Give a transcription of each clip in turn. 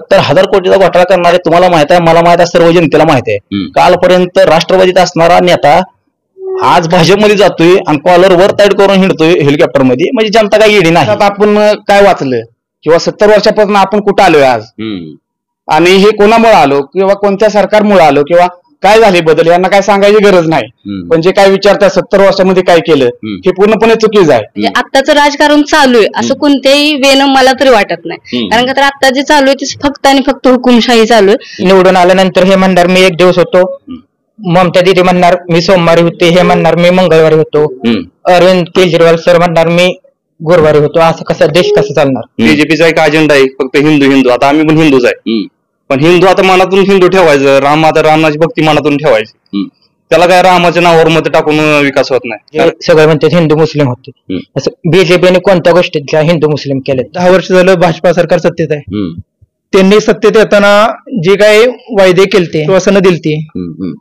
70,000 कोटीचा घोटाळा करणारे तुम्हाला माहित आहे, मला माहित आहे, सर्व जनतेला माहित आहे. कालपर्यंत राष्ट्रवादीत असणारा नेता आज भाजपमध्ये जातोय आणि कॉलरवर ताईट करून हिंडतोय हेलिकॉप्टर मध्ये. म्हणजे जनता काही येडी नाही. आपण काय वाचलं किंवा 70 वर्षापासून आपण कुठं आलोय आज, आणि हे कोणामुळे आलो किंवा कोणत्या सरकारमुळे आलो किंवा काय झाले बदल यांना काय सांगायची गरज नाही. पण जे काय विचारतात 70 वर्षामध्ये काय केलं हे पूर्णपणे चुकीचं आहे. म्हणजे आत्ताचं राजकारण चालू आहे असं कोणत्याही वेनं मला तरी वाटत नाही. कारण का तर आता जे चालू आहे ते फक्त आणि फक्त हुकुमशाही चालू आहे. निवडून आल्यानंतर हे म्हणणार मी एक दिवस होतो, ममता दिदी म्हणणार मी सोमवारी होते, हे म्हणणार मी मंगळवारी होतो, अरविंद केजरीवाल सर म्हणणार मी गुरुवारी होतो. असं कसं देश कसं चालणार? बीजेपीचा एक अजेंडा आहे फक्त हिंदू हिंदू. आता आम्ही पण हिंदूच आहे, पण हिंदू आता मनातून हिंदू ठेवायचं, राम आता रामाची भक्ती मनातून ठेवायची. त्याला काय रामाच्या नावावर मत टाकून विकास होत नाही. सगळे म्हणतात हिंदू मुस्लिम होते, असं बीजेपीने कोणत्या गोष्टीत हिंदू मुस्लिम केले? 10 वर्ष झालं भाजपा सरकार सत्तेत आहे. त्यांनी सत्तेत येताना जे काही वायदे केलते, श्वासनं दिलती,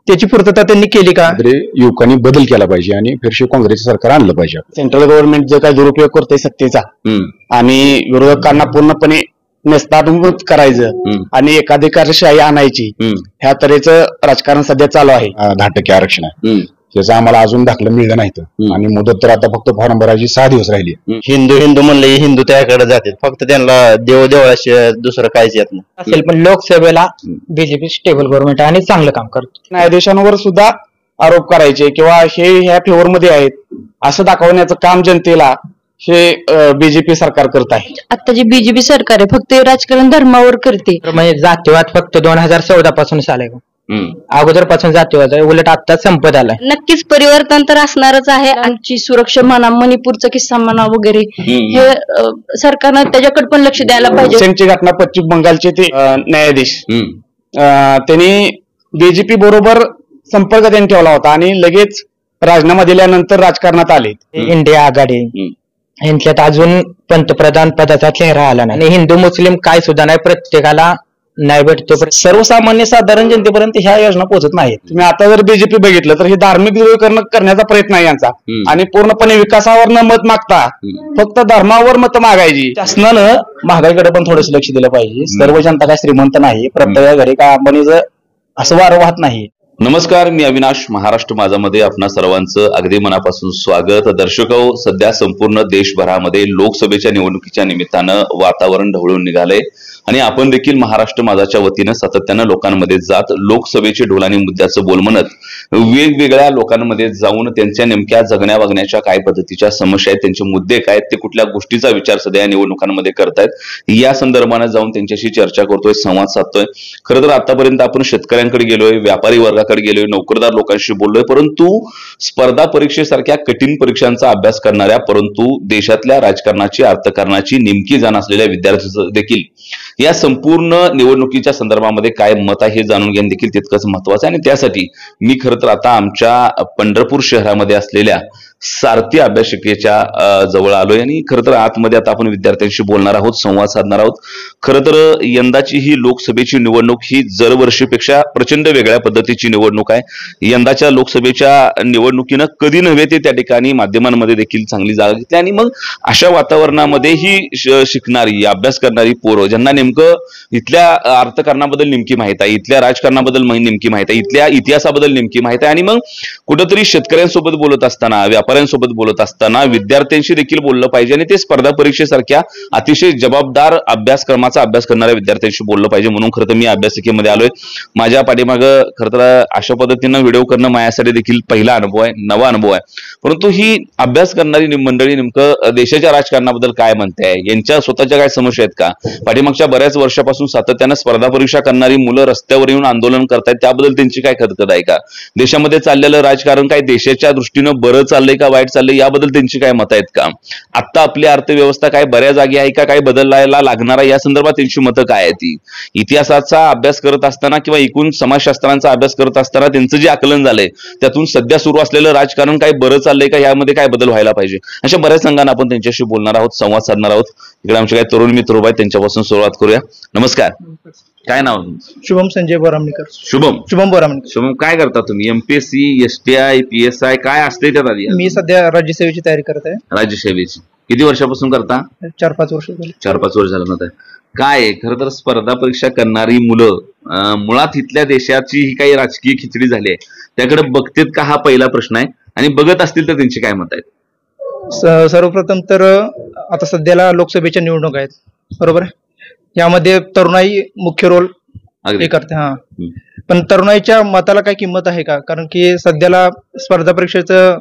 त्याची पूर्तता त्यांनी केली का? युवकांनी बदल केला पाहिजे आणि फिरशी काँग्रेसचं सरकार आणलं पाहिजे. सेंट्रल गव्हर्नमेंट जे काही दुरुपयोग करते सत्तेचा आणि विरोधकांना पूर्णपणे नेस्ताभूत करायचं आणि एकाधिकारशाही आणायची, ह्या तऱ्हेचं राजकारण सध्या चालू आहे. 10% आरक्षण आहे, त्याचं आम्हाला अजून दाखलं मिळलं नाही आणि मुदत तर आता फक्त फॉर्म भरायची 6 दिवस राहिली. हिंदू हिंदू म्हणले हिंदू त्याकडे जातात, फक्त त्यांना देवदेवळाशिवाय दुसरं काहीच येत नाही असेल. पण लोकसभेला बीजेपी स्टेबल गव्हर्नमेंट आणि चांगलं काम करतो. न्यायाधीशांवर सुद्धा आरोप करायचे किंवा हे ह्या फेवरमध्ये आहेत असं दाखवण्याचं काम जनतेला हे बीजेपी सरकार करत आहे. आता जे बीजेपी सरकार आहे फक्त राजकारण धर्मावर करते. म्हणजे जातीवाद फक्त 2014 पासून आलाय, अगोदर पासून जातीवाद आहे, उलट आता संपत आलाय. नक्कीच परिवर्तन तर असणारच आहे. आमची सुरक्षा म्हणा, मणिपूरचा किस्सा म्हणा वगैरे, हे सरकारनं त्याच्याकडे पण लक्ष द्यायला पाहिजे. सेमची घटना पश्चिम बंगालचे ते न्यायाधीश त्यांनी बीजेपी बरोबर संपर्क त्यांनी ठेवला होता आणि लगेच राजीनामा दिल्यानंतर राजकारणात आले. इंडिया आघाडी यांच्यात अजून पंतप्रधान पदाचा चेहरा आला नाही आणि हिंदू मुस्लिम काय सुद्धा नाही, प्रत्येकाला नाही भेटतो. सर्वसामान्य साधारण जनतेपर्यंत ह्या योजना पोहोचत नाहीत. तुम्ही आता जर बीजेपी बघितलं तर हे धार्मिक ध्रुवीकरण करण्याचा प्रयत्न आहे यांचा आणि पूर्णपणे विकासावर न मत मागता फक्त धर्मावर मत मागायची. शासनानं महागाईकडे पण थोडंसं लक्ष दिलं पाहिजे. सर्व जनता काय श्रीमंत नाही, प्रत्येक घरी काय अंबानीचं असं वारं वाहत नाही. नमस्कार, मी अविनाश. महाराष्ट्र माझामध्ये आपणा सर्वांचं अगदी मनापासून स्वागत. दर्शको, सध्या संपूर्ण देशभरामध्ये लोकसभेच्या निवडणुकीच्या निमित्तानं वातावरण ढवळून निघालंय आणि आपण देखील महाराष्ट्र माझाच्या वतीनं सातत्यानं लोकांमध्ये जात लोकसभेचे ढोल आणि मुद्द्याचं बोल म्हणत वेगवेगळ्या लोकांमध्ये जाऊन त्यांच्या नेमक्या जगण्या वागण्याच्या काय पद्धतीच्या समस्या आहेत, त्यांचे मुद्दे काय, ते कुठल्या गोष्टीचा विचार सध्या निवडणुकांमध्ये करतायत, या संदर्भानं जाऊन त्यांच्याशी चर्चा करतोय, संवाद साधतोय. खरं तर आतापर्यंत आपण शेतकऱ्यांकडे गेलोय, व्यापारी वर्गाकडे गेलोय, नोकरदार लोकांशी बोललोय, परंतु स्पर्धा परीक्षेसारख्या कठीण परीक्षांचा अभ्यास करणाऱ्या परंतु देशातल्या राजकारणाची, अर्थकारणाची नेमकी जाण असलेल्या विद्यार्थ्यांचं देखील या संपूर्ण निवडणुकीच्या संदर्भामध्ये काय मत आहे हे जाणून घेणं देखील तितकंच महत्वाचं आहे. आणि त्यासाठी मी खरं तर आता आमच्या पंढरपूर शहरामध्ये असलेल्या सारथी अभ्यासिकेच्या जवळ आलोय आणि खरं तर आतमध्ये आता आपण विद्यार्थ्यांशी बोलणार आहोत, संवाद साधणार आहोत. खरं तर यंदाची ही लोकसभेची निवडणूक ही दरवर्षीपेक्षा प्रचंड वेगळ्या पद्धतीची निवडणूक आहे. यंदाच्या लोकसभेच्या निवडणुकीनं कधी नव्हे ते त्या ठिकाणी माध्यमांमध्ये देखील चांगली जागा घेतली आणि मग अशा वातावरणामध्ये ही शिकणारी, अभ्यास करणारी पोरं ज्यांना नेमकं इथल्या अर्थकारणाबद्दल नेमकी माहित आहे, इथल्या राजकारणाबद्दल नेमकी माहित आहे, इथल्या इतिहासाबद्दल नेमकी माहित आहे आणि मग कुठंतरी शेतकऱ्यांसोबत बोलत असताना, व्यापाऱ्यांसोबत बोलत असताना विद्यार्थ्यांशी देखील बोललं पाहिजे आणि ते स्पर्धा परीक्षेसारख्या अतिशय जबाबदार अभ्यासक्रमाचा अभ्यास करणाऱ्या विद्यार्थ्यांशी बोललं पाहिजे. म्हणून खरं तर मी अभ्यासिकेमध्ये आलोय. माझ्या पाठीमागं खरं तर अशा पद्धतीनं व्हिडिओ करणं माझ्यासाठी देखील पहिला अनुभव आहे, नवा अनुभव आहे. परंतु ही अभ्यास करणारी मंडळी नेमकं देशाच्या राजकारणाबद्दल काय म्हणते, यांच्या स्वतःच्या काय समस्या आहेत का, पाठीमागच्या बऱ्याच वर्षापासून सातत्यानं स्पर्धा परीक्षा करणारी मुलं रस्त्यावर येऊन आंदोलन करतायत, त्याबद्दल त्यांची काय खदखद आहे का, देशामध्ये चाललेलं राजकारण काय देशाच्या दृष्टीनं बरं चाललंय का वाईट चाललंय याबद्दल त्यांची काय मतं आहेत का, आता आपली अर्थव्यवस्था काय बऱ्या जागी आहे का, काय बदलायला लागणार आहे या संदर्भात त्यांची मतं काय आहे. ती इतिहासाचा अभ्यास करत असताना किंवा एकूण समाजशास्त्रांचा अभ्यास करत असताना त्यांचं जे आकलन झालंय त्यातून सध्या सुरू असलेलं राजकारण काय बरं चाललंय का, यामध्ये काय बदल व्हायला पाहिजे, अशा बऱ्याच संघांना आपण त्यांच्याशी बोलणार आहोत, संवाद साधणार आहोत. इकडे आमचे काही तरुण मित्र उभे आहेत, त्यांच्यापासून सुरुवात करूया. नमस्कार, काय नाव? शुभम संजय बोरामणेकर. शुभम बोरामणेकर. शुभम, काय करता तुम्ही? एमपीएससी, एसटीआय, पीएसआय काय असते त्यात आधी? मी सध्या राज्यसेवेची तयारी करत आहे. राज्यसेवेची किती वर्षापासून करता? 4-5 वर्ष झाली. 4-5 वर्ष झालं. काय आहे खरं तर स्पर्धा परीक्षा करणारी मुलं मुळात इथल्या देशाची ही काही राजकीय खिचडी झाली आहे त्याकडे बघतेत का, हा पहिला प्रश्न आहे. आणि बघत असतील तर त्यांची काय मत आहेत? सर्वप्रथम तर आता सध्याला लोकसभेच्या निवडणूक आहेत, बरोबर आहे. यामध्ये तरुणाई मुख्य रोल अगदी. हे करते. हा, पण तरुणाईच्या मताला काय किंमत आहे का? कारण की सध्याला स्पर्धा परीक्षेचं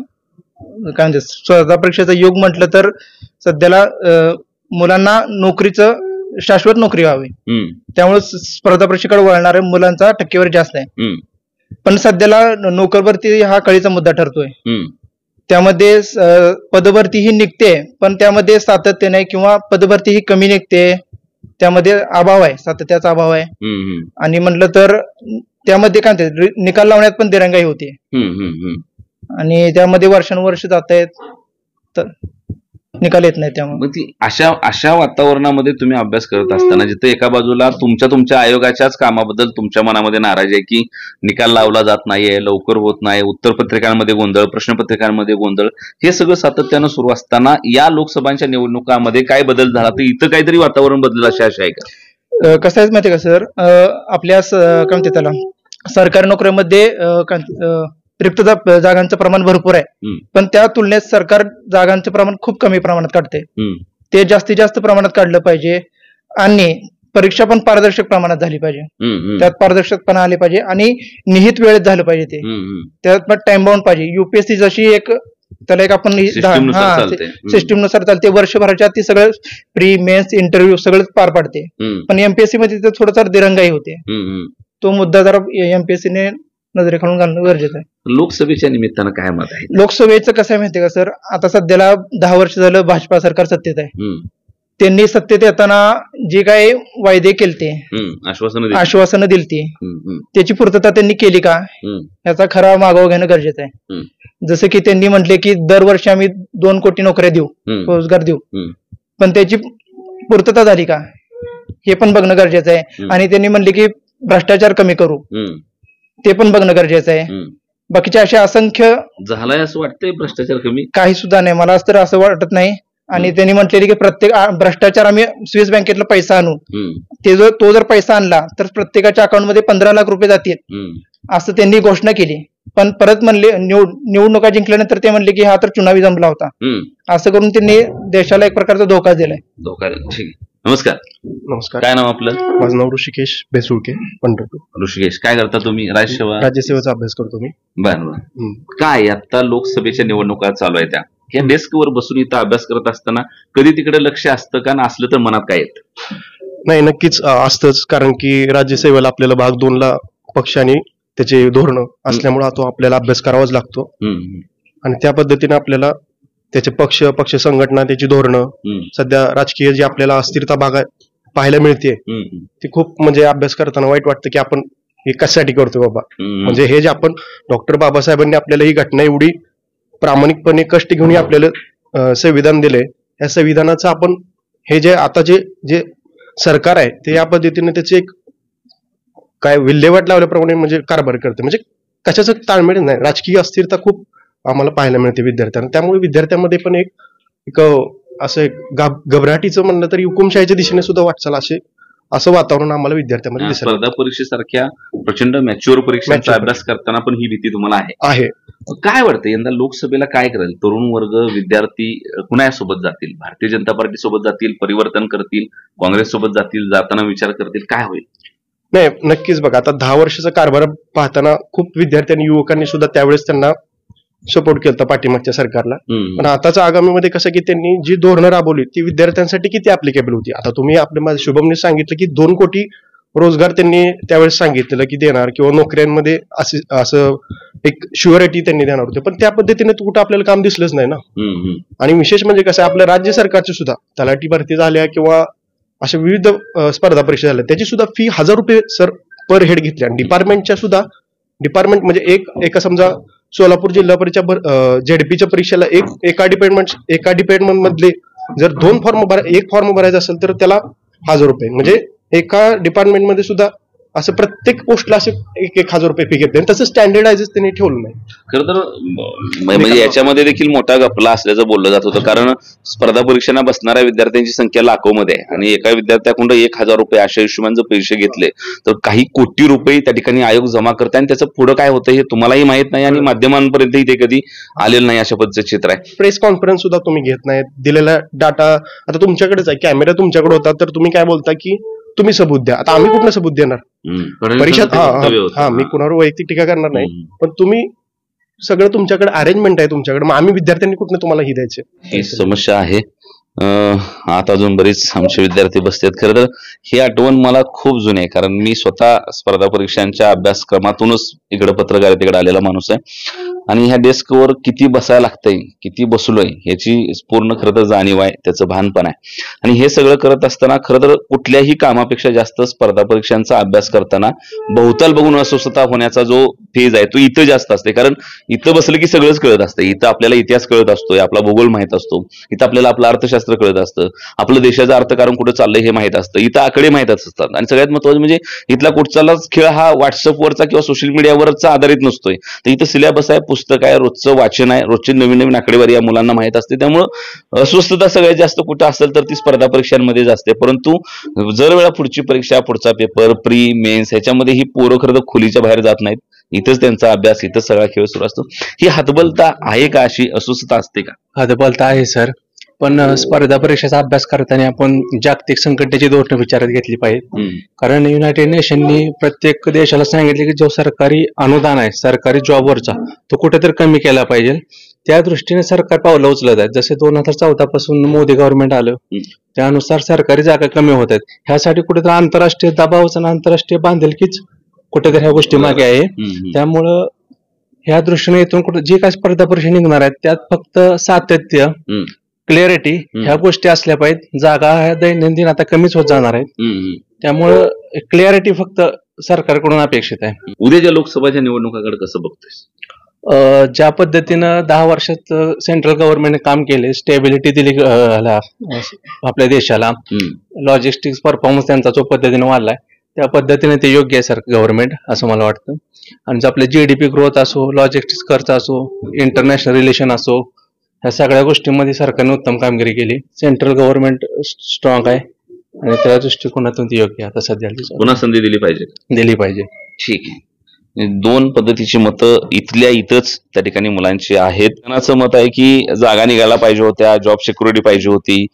स्पर्धा परीक्षेचं युग म्हटलं तर सध्याला मुलांना नोकरीचं शाश्वत नोकरी व्हावी, त्यामुळे स्पर्धा परीक्षेकडे वळणाऱ्या मुलांचा टक्केवारी जास्त आहे. पण सध्याला नोकरभरती हा कळीचा मुद्दा ठरतोय. त्यामध्ये पदभरती ही निघते पण त्यामध्ये सातत्य नाही किंवा पदभरती ही कमी निघते, त्यामध्ये अभाव आहे, सातत्याचा अभाव आहे. आणि म्हटलं तर त्यामध्ये काय म्हणते निकाल लावण्यात पण दिरंगाई होती आणि त्यामध्ये वर्षानुवर्ष जात आहेत तर निकाल येत नाही. त्यामुळे मग ती अशा वातावरणामध्ये तुम्ही अभ्यास करत असताना जिथे एका बाजूला तुमच्या आयोगाच्याच कामाबद्दल तुमच्या मनामध्ये नाराजी आहे की निकाल लावला जात नाहीये, लवकर होत नाही, उत्तरपत्रिकांमध्ये गोंधळ, प्रश्नपत्रिकांमध्ये गोंधळ, हे सगळं सातत्यानं सुरू असताना या लोकसभांच्या निवडणुकांमध्ये काय बदल झाला तर इथं काहीतरी वातावरण बदललं अशी आशा आहे का? कसं आहे माहिती का सर, आपल्या काय म्हणते त्याला सरकारी नोकऱ्यामध्ये रिक्त जागांचं प्रमाण भरपूर आहे, पण त्या तुलनेत सरकार जागांचं प्रमाण खूप कमी प्रमाणात काढते. ते जास्तीत जास्त प्रमाणात काढलं पाहिजे आणि परीक्षा पण पारदर्शक प्रमाणात झाली पाहिजे, त्यात पारदर्शकपणा आले पाहिजे आणि निहित वेळेत झालं पाहिजे. ते त्यात पण टाइम बाउंड पाहिजे. युपीएससी जशी एक त्याला एक आपण सिस्टीमनुसार चालते, वर्षभराच्या ती सगळं प्री मेन्स इंटरव्ह्यू सगळं पार पाडते. पण एमपीएससी मध्ये थोडंसं दिरंगाई होते. तो मुद्दा जरा एमपीएससीने नजरेखालून घालणं गरजेचं आहे. लोकसभेच्या निमित्तानं काय मत आहे? लोकसभेचं कसं आहे माहितीये का सर, आता सध्याला 10 वर्ष झालं भाजपा सरकार सत्तेत आहे. त्यांनी सत्तेत येताना जे काही वायदे केलते, आश्वासनं दिलती, त्याची पूर्तता त्यांनी केली का याचा खरा मागोवा घेणं गरजेचं आहे. जसं की त्यांनी म्हटले की दरवर्षी आम्ही 2 कोटी नोकऱ्या देऊ, रोजगार देऊ, पण त्याची पूर्तता झाली का हे पण बघणं गरजेचं आहे. आणि त्यांनी म्हणले की भ्रष्टाचार कमी करू, ते पण बघणं गरजेचं आहे. बाकीचे असे असंख्य झालाय असं वाटतंय भ्रष्टाचार कमी काही सुद्धा नाही, मला तर असं वाटत नाही. आणि त्यांनी म्हटलेले की प्रत्येक भ्रष्टाचार आम्ही स्विस बँकेतला पैसा आणू, तो जर पैसा आणला तर प्रत्येकाच्या अकाउंटमध्ये 15 लाख रुपये जातील असं त्यांनी घोषणा केली. पण परत म्हणले निवडणुका जिंकल्यानंतर ते म्हणले की हा तर चुनावी जमला होता. असं करून त्यांनी देशाला एक प्रकारचा धोका दिलाय. नमस्कार. नमस्कार. काय नाव आपलं? माझं नाव ऋषिकेश बेसुळके, पंढरपूर. ऋषिकेश, काय करता तुम्ही? राज्यसेवेचा अभ्यास करतो मी. बरं. काय आता लोकसभेच्या निवडणुका चालू आहे, त्या डेस्कवर बसून इथं अभ्यास करत असताना कधी तिकडे लक्ष असतं का, नसलं तर मनात काय येतं? नाही, नक्कीच असतंच, कारण की राज्यसेवेला आपल्याला भाग 2 ला पक्ष आणि त्याचे धोरण असल्यामुळे तो आपल्याला अभ्यास करावाच लागतो. आणि त्या पद्धतीने आपल्याला त्याचे पक्ष संघटना, त्याची धोरणं, सध्या राजकीय जी आपल्याला अस्थिरता पाहायला मिळते ती खूप म्हणजे अभ्यास करताना वाईट वाटतं की आपण हे कशासाठी करतोय बाबा. म्हणजे हे जे आपण डॉक्टर बाबासाहेबांनी आपल्याला ही घटना एवढी प्रामाणिकपणे कष्ट घेऊन आपल्याला संविधान दिले, या संविधानाचं आपण हे जे आता जे सरकार आहे ते या पद्धतीने त्याचे एक काय विल्हेवाट लावल्याप्रमाणे म्हणजे कारभार करते. म्हणजे कशाचं ताळमेळ नाही, राजकीय अस्थिरता खूप आम्हाला पाहायला मिळते विद्यार्थ्यांना. त्यामुळे विद्यार्थ्यांमध्ये पण एक असं एक घबराटीचं म्हणलं तरी हुकुमशाहीच्या दिशेने सुद्धा वाटचाल असं वातावरण आम्हाला विद्यार्थ्यांमध्ये दिसतं. स्पर्धा परीक्षेसारख्या प्रचंड मॅच्युअर परीक्षांचा अभ्यास करताना पण ही भीती तुम्हाला आहे? काय वाटतं यंदा लोकसभेला काय करेल? तरुण वर्ग, विद्यार्थी कुणासोबत जातील? भारतीय जनता पार्टी सोबत जातील, परिवर्तन करतील, काँग्रेस सोबत जातील, जाताना विचार करतील, काय होईल? नाही, नक्कीच बघा, आता 10 वर्षाचा कारभार पाहताना खूप विद्यार्थ्यांनी, युवकांनी सुद्धा त्यावेळेस त्यांना सपोर्ट केला पाठीमागच्या सरकारला. पण आताच्या आगामीमध्ये कसं की त्यांनी जी धोरणं राबवली ती विद्यार्थ्यांसाठी किती ऍप्लिकेबल होती. आता तुम्ही आपल्या शुभमने सांगितलं की 2 कोटी रोजगार त्यांनी त्यावेळेस सांगितलेलं की देणार, किंवा नोकऱ्यांमध्ये असं एक शुअरिटी त्यांनी देणार होते, पण त्या पद्धतीने कुठं आपल्याला काम दिसलंच नाही ना. आणि विशेष म्हणजे कसं आपल्या राज्य सरकारचे सुद्धा तलाठी भरती झाल्या किंवा अशा विविध स्पर्धा परीक्षा झाल्या, त्याची सुद्धा फी 1000 रुपये सर पर हेड घेतली. आणि डिपार्टमेंट म्हणजे एका समजा सोलापूर जिल्हा परिषद झेडपीच्या परीक्षेला एका डिपार्टमेंट मधले जर 1 फॉर्म भरायचा असेल तर त्याला 1000 रुपये. म्हणजे एका डिपार्टमेंटमध्ये सुद्धा असं प्रत्येक पोस्टला असे 1,000 रुपये फी घेतले, तसं स्टँडर्डायझेस त्यांनी ठेवलं नाही. खरं तर म्हणजे याच्यामध्ये देखील मोठा गफला असल्याचं बोललं जात होतं, कारण स्पर्धा परीक्षांना बसणाऱ्या विद्यार्थ्यांची संख्या लाखोमध्ये आहे आणि एका विद्यार्थ्याकडून 1,000 रुपये अशा हिशोबाने जर पैसे घेतले तर काही कोटी रुपये त्या ठिकाणी आयोग जमा करते आणि त्याचं पुढं काय होतं हे तुम्हालाही माहित नाही आणि माध्यमांपर्यंतही ते कधी आलेलं नाही, अशा पद्धतीचं चित्र आहे. प्रेस कॉन्फरन्स सुद्धा तुम्ही घेत नाही, दिलेला डाटा आता तुमच्याकडेच आहे, कॅमेरा तुमच्याकडे होता, तर तुम्ही काय बोलता की तुम्ही सबूत द्या. आता आम्ही कुठलं सबूत देणार? परीक्षेत मी कुणावर वैयक्तिक टीका करणार नाही, पण तुम्ही सगळं तुमच्याकडे अरेंजमेंट आहे तुमच्याकडे, मग आम्ही विद्यार्थ्यांनी कुठलं तुम्हाला ही द्यायचे? ही समस्या आहे. आता अजून बरीच आमचे विद्यार्थी बसतात. खरं तर ही आठवण मला खूप जुनी आहे, कारण मी स्वतः स्पर्धा परीक्षांच्या अभ्यासक्रमातूनच इकडे पत्रकारितेकडे आलेला माणूस आहे आणि ह्या डेस्कवर किती बसायला लागतंय, किती बसलोय याची पूर्ण खरं तर जाणीव आहे, त्याचं भान पण आहे. आणि हे सगळं करत असताना खरं तर कुठल्याही कामापेक्षा जास्त स्पर्धा परीक्षांचा अभ्यास करताना बहुताल बघून अस्वस्थता होण्याचा जो फेज आहे तो इथं जास्त असते, कारण इथं बसलं की सगळंच कळत असतं. इथं आपल्याला इतिहास कळत असतोय, आपला भूगोल माहित असतो, इथं आपल्याला आपलं अर्थशास्त्र कळत असतं, आपलं देशाचं अर्थकारण कुठं चाललंय हे माहित असतं, इथं आकडे माहित असतात. आणि सगळ्यात महत्वाचं म्हणजे इथला कुठचाच खेळ हा व्हॉट्सअपवरचा किंवा सोशल मीडियावरचा आधारित नसतोय, तर इथं सिलेबस आहे, पुस्तक आहे, रोजचं वाचन आहे, रोजची नवीन नवीन आकडेवारी या मुलांना माहित असते. त्यामुळं अस्वस्थता सगळ्यात जास्त कुठं असेल तर ती स्पर्धा परीक्षांमध्येच असते. परंतु जर वेळा पुढची परीक्षा, पुढचा पेपर, प्री मेन्स ह्याच्यामध्ये ही पोरं खरं तर खोलीच्या बाहेर जात नाहीत, इथंच त्यांचा अभ्यास, इथंच सगळा खेळ सुरू असतो. ही हतबलता आहे का? अशी अस्वस्थता असते का? हतबलता आहे सर, पण स्पर्धा परीक्षेचा अभ्यास करताना आपण जागतिक संकटाची धोरणं विचारात घेतली पाहिजे. कारण युनायटेड नेशननी प्रत्येक देशाला सांगितले की जो सरकारी अनुदान आहे सरकारी जॉबवरचा तो कुठेतरी कमी केला पाहिजे. त्या दृष्टीने सरकार पावलं उचलत आहेत. जसे 2014 पासून मोदी गव्हर्नमेंट आलं त्यानुसार सरकारी जागा कमी होत आहेत. ह्यासाठी कुठेतरी आंतरराष्ट्रीय दबावच आणि आंतरराष्ट्रीय बांधिलकीच कुठेतरी ह्या गोष्टी मागे आहे. त्यामुळं ह्या दृष्टीने इथून कुठे जे काही स्पर्धा परीक्षा निघणार आहेत त्यात फक्त सातत्य, क्लिअरिटी ह्या गोष्टी असल्या पाहिजेत. जागा ह्या दैनंदिन आता कमीच होत जाणार आहेत, त्यामुळं क्लिअरिटी फक्त सरकारकडून अपेक्षित आहे. उद्याच्या लोकसभाच्या निवडणुकाकडे कसं बघतोय? ज्या पद्धतीनं 10 वर्षात सेंट्रल गव्हर्नमेंटने काम केले, स्टेबिलिटी दिली आपल्या देशाला, लॉजिस्टिक्स परफॉर्मन्स त्यांचा जो पद्धतीने वाढलाय त्या पद्धतीने ते योग्य आहे सर गव्हर्नमेंट असं मला वाटतं. आणि आपले GDP ग्रोथ असो, लॉजिस्टिक्स खर्च असो, इंटरनॅशनल रिलेशन असो, ह्या सगळ्या गोष्टींमध्ये सरकारने उत्तम कामगिरी केली. सेंट्रल गव्हर्नमेंट स्ट्रॉंग आहे आणि त्या दृष्टिकोनातून ती योग्य आता सध्या पुन्हा संधी दिली पाहिजे. ठीक आहे. 2 पद्धतीची मतं इथल्या इथंच त्या ठिकाणी मुलांची आहेत. त्यांचं मत आहे की जागा निघायला पाहिजे होत्या, जॉब सिक्युरिटी पाहिजे होती,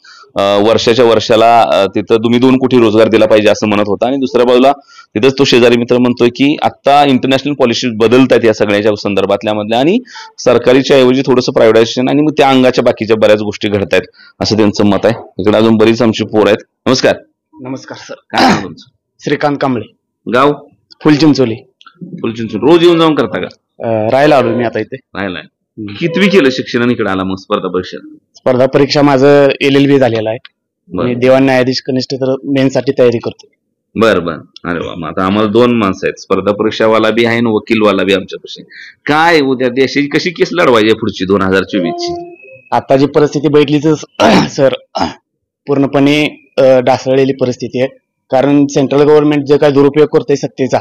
वर्षाच्या वर्षाला तिथं तुम्ही 2 कोटी रोजगार दिला पाहिजे असं म्हणत होता. आणि दुसऱ्या बाजूला तिथंच तो शेजारी मित्र म्हणतोय की आता इंटरनॅशनल पॉलिसी बदलतात या सगळ्याच्या संदर्भातल्या मधल्या आणि सरकारीच्या ऐवजी थोडंसं प्रायव्हेटायझेशन आणि मग त्या अंगाच्या बाकीच्या बऱ्याच गोष्टी घडत आहेत असं त्यांचं मत आहे. इकडे अजून बरीच आमची पोर आहेत. नमस्कार. नमस्कार सर. काय नाव तुमचं? श्रीकांत कांबळे. गाव? फुलचिंचोली. रोज येऊन जाऊन करता का? राहायला आलो मी आता इथे. राहायला. कितवी केलं शिक्षण आणि इकडे आला मग स्पर्धा परीक्षा? स्पर्धा परीक्षा माझं LLB झालेलं आहे. मी दिवाण न्यायाधीश कनिष्ठ तर मेनसाठी तयारी करतो. बरं. अरे वा. मग आता आम्हाला 2 माणसं आहेत, स्पर्धा परीक्षावाला बी आहे आणि वकीलवाला बी आमच्यापाशी. काय उद्या देशाची कशी केस लढवायची पुढची 2024ची? आता जी परिस्थिती बैठली तर सर पूर्णपणे ढासळलेली परिस्थिती आहे. कारण सेंट्रल गव्हर्नमेंट जे काही दुरुपयोग करते सत्तेचा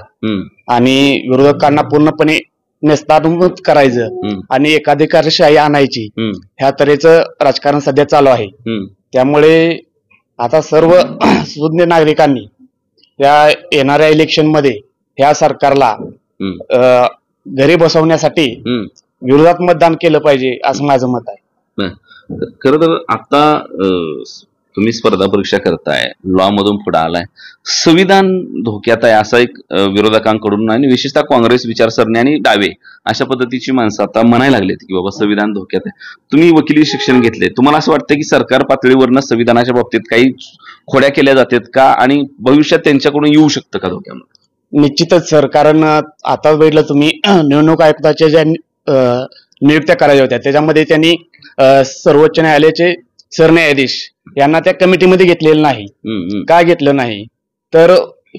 आणि विरोधकांना पूर्णपणे नेस्तानाबूत करायचं आणि एकाधिकारशाही आणायची, ह्या तऱ्हेचं राजकारण सध्या चालू आहे. त्यामुळे आता सर्व सुज्ञ नागरिकांनी या येणाऱ्या इलेक्शन मध्ये ह्या सरकारला घरी बसवण्यासाठी विरोधात मतदान केलं पाहिजे असं माझं मत आहे. खरं तर आता तुम्ही स्पर्धा परीक्षा करताय, लॉ मधून पुढे आलाय, संविधान धोक्यात आहे असा एक विरोधकांकडून आणि विशेषतः काँग्रेस विचारसरणी आणि डावे अशा पद्धतीची माणसं आता म्हणायला लागलेत की बाबा संविधान धोक्यात आहे. तुम्ही वकिली शिक्षण घेतले, तुम्हाला असं वाटतं की सरकार पातळीवरनं संविधानाच्या बाबतीत काही खोड्या केल्या जातात का आणि भविष्यात त्यांच्याकडून येऊ शकतं का धोक्यामध्ये? निश्चितच सर, कारण आता बघितलं तुम्ही निवडणूक आयुक्ताच्या ज्या नियुक्त्या करायच्या होत्या त्याच्यामध्ये त्यांनी सर्वोच्च न्यायालयाचे सरन्यायाधीश यांना त्या कमिटीमध्ये घेतलेलं नाही. का घेतलं नाही तर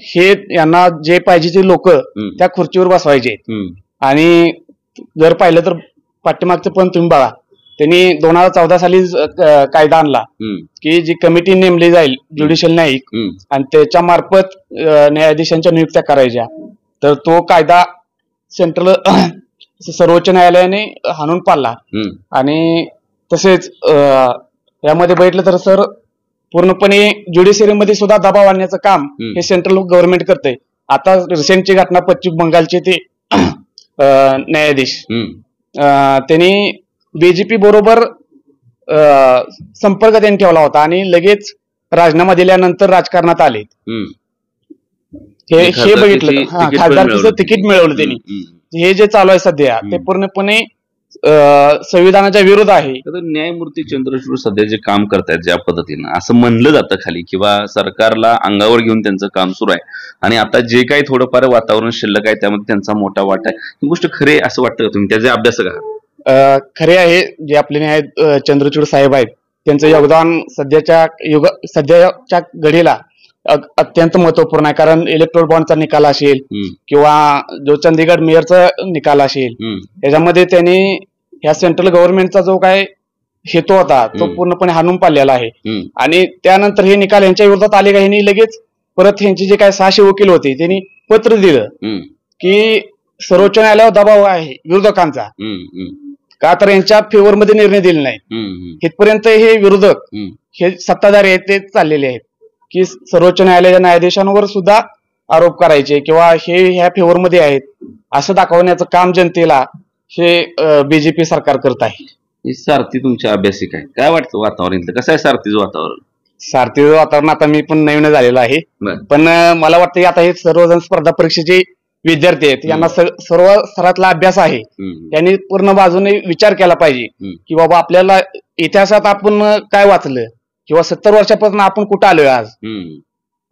हे यांना जे पाहिजे ते लोक त्या खुर्चीवर बसवायचे. आणि जर पाहिलं तर पाठीमागचं पण तुम्ही बघा, त्यांनी 2014 साली कायदा आणला की जी कमिटी नेमली जाईल ज्युडिशियल न्यायिक आणि त्याच्या मार्फत न्यायाधीशांच्या नियुक्त्या करायच्या, तर तो कायदा सेंट्रल सर्वोच्च न्यायालयाने हाणून पाडला. आणि तसेच यामध्ये बघितलं तर सर पूर्णपणे ज्युडिशरीमध्ये सुद्धा दबाव आणण्याचं काम हे सेंट्रल गव्हर्नमेंट करते. आता रिसेंटची घटना पश्चिम बंगालचे ते न्यायाधीश त्यांनी बीजेपी बरोबर संपर्क त्यांनी ठेवला होता आणि लगेच राजीनामा दिल्यानंतर राजकारणात आले. हे बघितलं खासदारकीचं तिकीट मिळवलं त्यांनी. हे जे चालू आहे सध्या ते पूर्णपणे संविधानाच्या विरोध आहे. न्यायमूर्ती चंद्रचूड सध्या जे काम करतायत ज्या पद्धतीनं असं म्हणलं जातं खाली किंवा सरकारला अंगावर घेऊन त्यांचं काम सुरू आहे आणि आता जे काही थोडंफार वातावरण शिल्लक आहे त्यामध्ये त्यांचा मोठा वाटा आहे, ही गोष्ट खरी असं वाटतं का तुम्ही? त्याचे अभ्यासक आहात. खरे आहे. जे आपले न्याय चंद्रचूड साहेब आहेत त्यांचं योगदान सध्याच्या घडीला अत्यंत महत्वपूर्ण आहे. कारण इलेक्ट्रोल बॉन्डचा निकाल असेल किंवा जो चंदीगड मेयरचा निकाल असेल त्याच्यामध्ये त्यांनी ह्या सेंट्रल गव्हर्नमेंटचा जो काय हेतू होता तो पूर्णपणे हाणून पाडलेला आहे. आणि त्यानंतर हे निकाल यांच्या विरोधात आले का ह्यांनी लगेच परत यांचे जे काय 600 वकील होते त्यांनी पत्र दिलं की सर्वोच्च न्यायालयावर दबाव आहे विरोधकांचा, का तर यांच्या फेवर मध्ये निर्णय दिले नाही. इथपर्यंत हे विरोधक हे सत्ताधारी आहेत ते चाललेले आहेत की सर्वोच्च न्यायालयाच्या न्यायाधीशांवर सुद्धा आरोप करायचे किंवा हे ह्या फेवर मध्ये आहेत असं दाखवण्याचं काम जनतेला हे बीजेपी सरकार करत आहे. सारथी तुमच्या अभ्यासिक आहे, काय वाटतं वातावरण कसं आहे सारथीचं वातावरण? सारथीचं वातावरण आता मी पण नवीन झालेलं आहे, पण मला वाटतं की आता हे सर्वजण स्पर्धा परीक्षेचे विद्यार्थी आहेत, यांना सर्व स्तरातला अभ्यास आहे, त्यांनी पूर्ण बाजूने विचार केला पाहिजे की बाबा आपल्याला इतिहासात आपण काय वाचलं किंवा 70 वर्षापासून आपण कुठं आलोय आज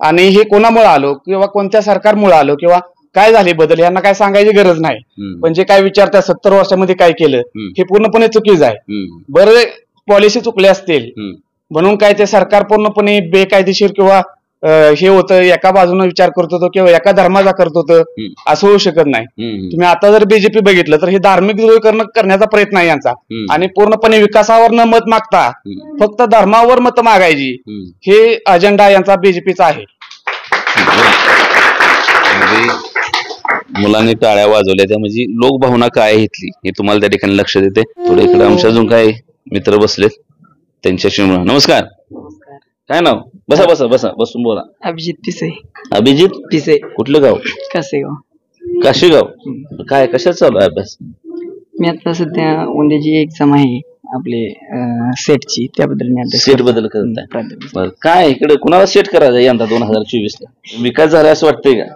आणि हे कोणामुळे आलो किंवा कोणत्या सरकारमुळे आलो किंवा काय झाले बदल यांना काय सांगायची गरज नाही. पण जे काय विचारतात 70 वर्षामध्ये काय केलं हे पूर्णपणे चुकीचं आहे. बरे पॉलिसी चुकले असतील म्हणून काय ते सरकार पूर्णपणे बेकायदेशीर किंवा हे होतं एका बाजूने विचार करत होतो किंवा एका धर्माचा करत होतं असं होऊ शकत नाही. तुम्ही आता जर बीजेपी बघितलं तर हे धार्मिक ध्रुवीकरण करण्याचा प्रयत्न आहे यांचा आणि पूर्णपणे विकासावर न मत मागता फक्त धर्मावर मत मागायची हे अजेंडा यांचा बीजेपीचा आहे. मुलांनी टाळ्या वाजवल्या त्या म्हणजे लोकभावना काय आहे इथली हे तुम्हाला त्या ठिकाणी लक्ष देते. थोडे इकडे आमच्या अजून काय मित्र बसलेत त्यांच्याशी. नमस्कार, काय नाव? बसा बसा बसा बसून बोला. अभिजित पिसे. अभिजित पिसे, कुठलं गाव? कासेगाव. काशीगाव. काय कशात चालू आहे अभ्यास? मी आता सध्या उद्याची एक्झाम आहे आपले सेटची, त्याबद्दल मी अभ्यास. सेट बद्दल करत आहे. काय इकडे कुणाला सेट करायचं यंदा 2024 ला? विकास झाला असं वाटतंय का?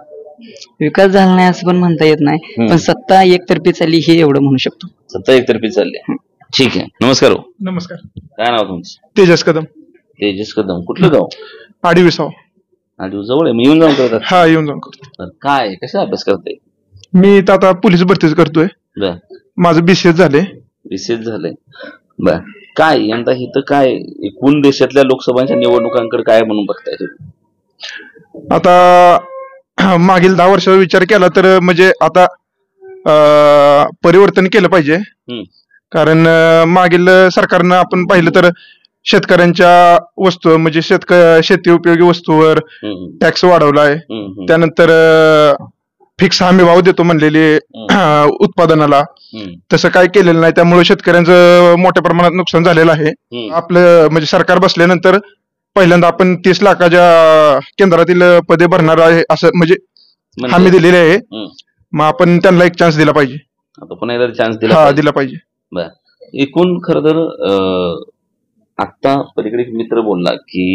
विकास झाला नाही असं पण म्हणता येत नाही, पण सत्ता एकतर्फी चालली हे एवढं म्हणू शकतो. सत्ता एकतर्फी चालली. ठीक आहे. नमस्कार. नमस्कार. काय नाव तुमचं? तेजस कदम. तेजस कदम, कुठलं गाव? आडिविसाव. आडिव जवळ आहे, मी येऊन जाऊन करतात? हा, येऊन जाऊन करतो. काय कसा अभ्यास करताय? मी आता पोलीस भरतीच करतोय. माझं BCS झाले. BCS झालंय. बर. काय यंदा इथं काय एकूण देशातल्या लोकसभांच्या निवडणुकांकडे काय म्हणून बघताय तुम्ही? आता मागील 10 वर्षाचा विचार केला तर म्हणजे आता परिवर्तन केलं पाहिजे. कारण मागील सरकारनं आपण पाहिलं तर शेतकऱ्यांच्या वस्तू म्हणजे शेती उपयोगी वस्तूवर टॅक्स वाढवलाय. त्यानंतर फिक्स हमी भाव देतो म्हणलेले उत्पादनाला, तसं काय केलेलं नाही. त्यामुळे शेतकऱ्यांचं मोठ्या प्रमाणात नुकसान झालेलं आहे. आपलं म्हणजे सरकार बसल्यानंतर पहिल्यांदा आपण 30 लाखाच्या केंद्रातील पदे भरणार आहे असं म्हणजे हमी दिलेली आहे. मग आपण त्यांना एक चान्स दिला पाहिजे. चान्स दिला पाहिजे. एकूण खर तर आता पलीकडे एक मित्र बोलला की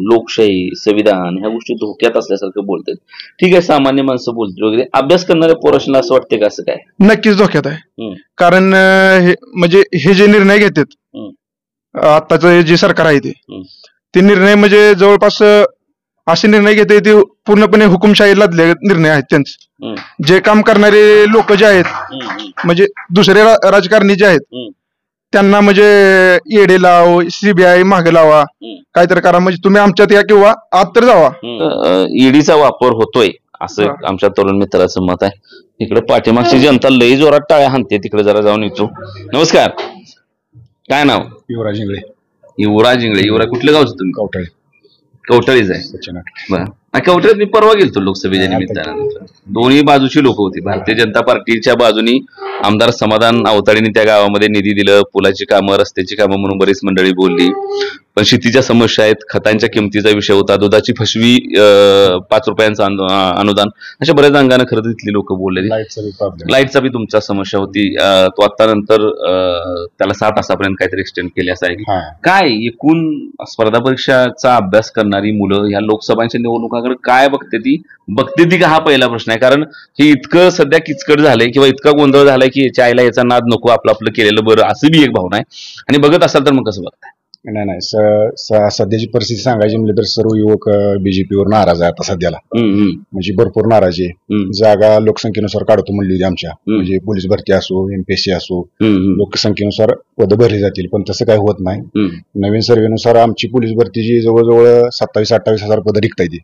लोकशाही संविधान ह्या गोष्टी धोक्यात असल्यासारखं बोलतात. ठीक आहे, सामान्य माणसं बोलतात वगैरे, अभ्यास करणाऱ्या पोरांना असं वाटतं का असं काय? नक्कीच धोक्यात आहे. कारण म्हणजे हे जे निर्णय घेतात आताच जे सरकार आहे ते निर्णय म्हणजे जवळपास असे निर्णय घेते ते पूर्णपणे हुकुमशाहीला निर्णय आहेत त्यांचे. जे काम करणारे लोक जे आहेत म्हणजे दुसरे राजकारणी जे आहेत त्यांना म्हणजे ED लाव, CBI मागे लावा, काहीतरी करा, म्हणजे तुम्ही आमच्यात या किंवा आत तर जावा. EDचा वापर होतोय असं आमच्या तरुण मित्राचं मत आहे. इकडे पाठीमागची जनता लई जोरात टाळ्या हाणते, तिकडे जरा जाऊन येतो. नमस्कार. काय नाव? युवराज इंगळे. युवराज इंगळे. युवराज कुठल्या गावचं तुम्ही? कवठाळे. कवठाळीच आहे. बरं. कवठाळीत मी परवा गेलतो लोकसभेच्या निमित्तानं. दोन्ही बाजूची लोक होती. भारतीय जनता पार्टीच्या बाजूनी आमदार समाधान आवताडेंनी त्या गावामध्ये निधी दिलं, पुलाची कामं, रस्त्याची कामं म्हणून बरीच मंडळी बोलली. पण शेतीच्या समस्या आहेत, खतांच्या किमतीचा विषय होता, दुधाची फसवी 5 रुपयांचं अनुदान, अशा बऱ्याच अंगाने खरं तिथली लोक बोलले. लाईटचा बी तुमच्या समस्या होती, तो आता नंतर त्याला 6 तासापर्यंत काहीतरी एक्सटेंड केली असं आहे. काय एकूण स्पर्धा परीक्षाचा अभ्यास करणारी मुलं ह्या लोकसभांच्या निवडणुकाकडे काय बघते ती का, हा पहिला प्रश्न आहे. कारण हे इतकं सध्या किचकट झालंय किंवा इतका गोंधळ झालाय की याच्या आईला याचा नाद नको, आपलं आपलं केलेलं बरं, असं बी एक भावना आहे. आणि बघत असाल तर मग कसं बघताय? नाही, सध्याची परिस्थिती सांगायची म्हणजे तर सर्व युवक बीजेपीवर नाराज आहे आता सध्याला. म्हणजे भरपूर नाराज आहे. जागा लोकसंख्येनुसार काढतो म्हणली होती आमच्या, म्हणजे पोलीस भरती असो, एमपीएससी असो, लोकसंख्येनुसार पदं भरली जातील, पण तसं काही होत नाही. नवीन सर्वेनुसार आमची पोलीस भरतीची जवळजवळ 27-28 हजार पदं रिक्त आहेत,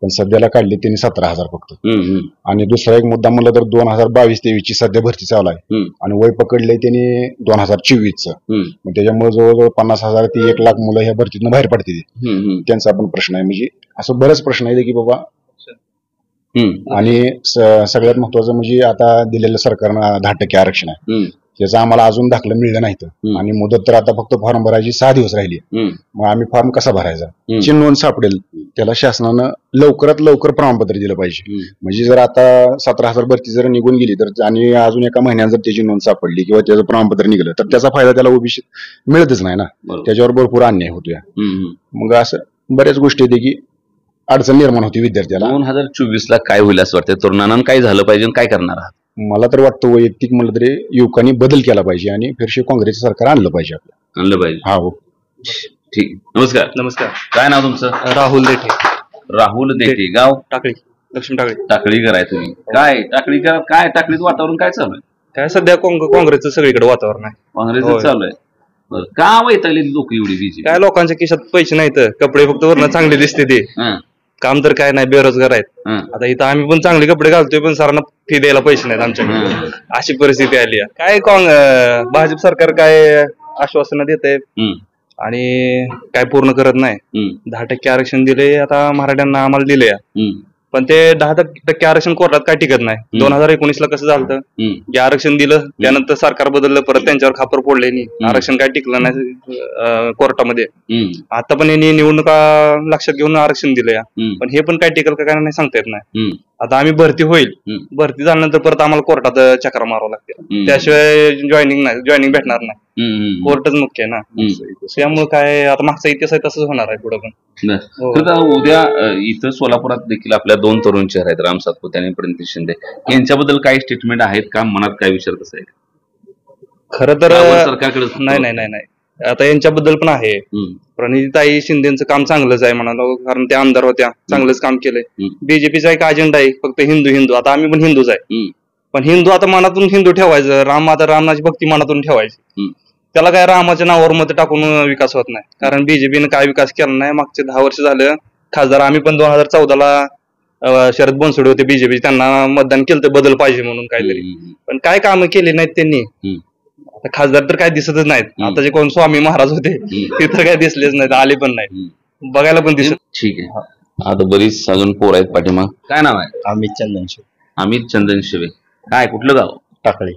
पण सध्याला काढली त्यांनी 17,000 फक्त. आणि दुसरा एक मुद्दा म्हणलं तर 2022-23 ची सध्या भरती चालू आहे आणि वय पकडलंय त्यांनी 2024चं. मग त्याच्यामुळे जवळजवळ 50,000 ते 1 लाख मुलं ह्या भरतीतून बाहेर पडतील. त्यांचा पण प्रश्न आहे. म्हणजे असं बरेच प्रश्न आहे की बाबा. आणि सगळ्यात महत्वाचं म्हणजे आता दिलेलं सरकारनं 10% आरक्षण आहे, त्याचं आम्हाला अजून दाखलं मिळलं नाही. आणि मुदत तर आता फक्त फॉर्म भरायची 6 दिवस राहिली. मग आम्ही फॉर्म कसा भरायचा, ची नोंद सापडेल त्याला शासनानं लवकरात लवकर प्रमाणपत्र दिलं पाहिजे. म्हणजे जर आता 17,000 भरती जर निघून गेली तर आणि अजून एका महिन्यात जर त्याची नोंद सापडली किंवा त्याचं प्रमाणपत्र निघलं तर त्याचा फायदा त्याला ओबीसीत मिळतच नाही ना, त्याच्यावर भरपूर अन्याय होतोय. मग असं बऱ्याच गोष्टी येते की अडचण निर्माण होती विद्यार्थ्याला. 2024ला काय होईल असं वाटतं? तरुणांना काय झालं पाहिजे, काय करणार आहात? मला तर वाटतं वैयक्तिक म्हणलं तरी युवकांनी बदल केला पाहिजे आणि फिरशी काँग्रेसचं सरकार आणलं पाहिजे. आणलं पाहिजे. हा, हो, ठीक. नमस्कार. नमस्कार. काय नाव तुमचं? राहुल देठे. राहुल देठे. गाव? टाकळी. दक्षिण टाकळी. टाकळीकर आहे तुम्ही. काय टाकळीकर, काय टाकळीत वातावरण काय चालू आहे? काय सध्या काँग्रेसचं सगळीकडे वातावरण आहे. काँग्रेसचं चालू आहे. का वैतागली लोक एवढी बीजेपी? काय लोकांच्या खिशात पैसे नाहीत, कपडे फक्त वरनं चांगले दिसते ते, काम तर काय नाही, बेरोजगार आहेत. आता इथं आम्ही पण चांगले कपडे घालतोय पण सरांना फी द्यायला पैसे नाहीत आमच्याकडे, अशी परिस्थिती आली आहे. काय भाजप सरकार काय आश्वासनं देत आहे आणि काय पूर्ण करत नाही. 10% आरक्षण दिले आता मराठ्यांना, आम्हाला दिले, पण ते 10% आरक्षण कोर्टात काय टिकत नाही. 2019ला कसं झालं, जे आरक्षण दिलं त्यानंतर सरकार बदललं, परत त्यांच्यावर खापर फोडले नाही, आरक्षण काय टिकलं नाही कोर्टामध्ये. आता पण यांनी निवडणुका लक्षात घेऊन आरक्षण दिलंय, पण हे पण काय टिकल का काय नाही सांगता येत नाही. आता आम्ही भरती होईल, भरती झाल्यानंतर परत आम्हाला कोर्टात चक्रा मारावं लागते, त्याशिवाय जॉईनिंग भेटणार नाही. कोर्टच मुख्य आहे ना. त्यामुळे काय आता मागचा इतिहास आहे तसंच होणार आहे पुढे पण. उद्या इथं सोलापुरात देखील आपल्या 2 तरुण चेहरे आहेत, राम सातपुते आणि प्रणिती शिंदे, यांच्याबद्दल काही स्टेटमेंट आहेत का? मनात काय विचार कसं आहे? खरं तर सरकारकडे नाही, आता यांच्याबद्दल पण आहे. प्रणितीताई शिंदेचं काम चांगलंच आहे म्हणाला, कारण त्या आमदार होत्या, चांगलंच काम केलंय. बीजेपीचा एक अजेंडा आहे फक्त हिंदू. आता आम्ही पण हिंदूच आहे, पण हिंदू आता मनातून हिंदू ठेवायचं, आता रामाची भक्ती मनातून ठेवायची. त्याला काय रामाच्या नावावर मत टाकून विकास होत नाही, कारण बीजेपीने काय विकास केला नाही. मागचे 10 वर्ष झालं खासदार, आम्ही पण 2014ला शरद बनसोडे होते बीजेपी, त्यांना मतदान केलं बदल पाहिजे म्हणून काहीतरी, पण काय कामं केली नाहीत त्यांनी. आता खासदार तर काय दिसतच नाहीत. आता जे कोण स्वामी महाराज होते ते तर काय दिसलेच नाहीत, आले पण नाहीत, बघायला पण दिसत. ठीक आहे. आता बरीच अजून पोर आहेत पाठीमाग. काय नाव आहे? अमित चंदन शिवे. अमित चंदन शिवे. काय, कुठलं गाव? टाकळी.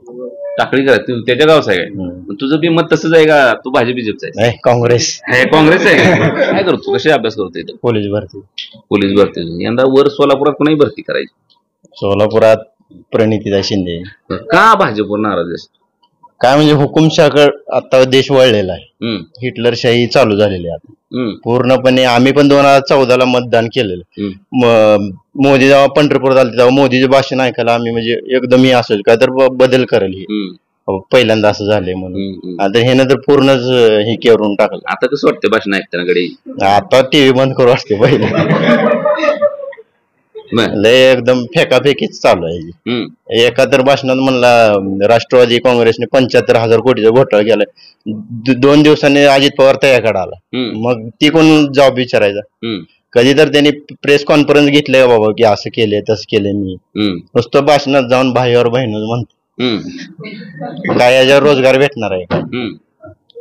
टाकळी करा, तू त्याच्या गावचा आहे काय? तुझं बी मत तसंच आहे का? तू भाजपचा आहे? काँग्रेस. काँग्रेस आहे. काय करतो, कसे अभ्यास करतो इथं? पोलीस भरती. पोलीस भरती. यंदा वर सोलापुरात कोणाही भरती करायची? सोलापुरात प्रणितीताई शिंदे. का भाजपवर नाराज आहे? काय म्हणजे हुकुमशाहकडे आता देश वळलेला आहे, हिटलरशाही चालू झालेली आहे आता पूर्णपणे. आम्ही पण 2014ला मतदान केलेलं. मोदी जेव्हा पंढरपूर आले तेव्हा मोदीचे भाषण ऐकायला आम्ही म्हणजे एकदम हे असं काय तर बदल करेल, हे पहिल्यांदा असं झालंय म्हणून. आता हे तर पूर्णच हे करून टाकलं. आता कसं वाटतं भाषण ऐकताना कडे? आता टीव्ही बंद करू वाटते पहिले, लय एकदम फेकाफेकीच चालू आहे. एका तर भाषणात म्हणला राष्ट्रवादी काँग्रेसने 75,000 कोटीचा घोटाळा केलाय. 2 दिवसांनी अजित पवार तयाकडे आला, मग ती कोण जॉब विचारायचा? कधी तर त्यांनी प्रेस कॉन्फरन्स घेतलंय बाबा की असं केलंय तसं केलंय. मी नुसतं भाषणात जाऊन भाईवर बहिणच म्हणतो, काय याच्यावर रोजगार भेटणार आहे का?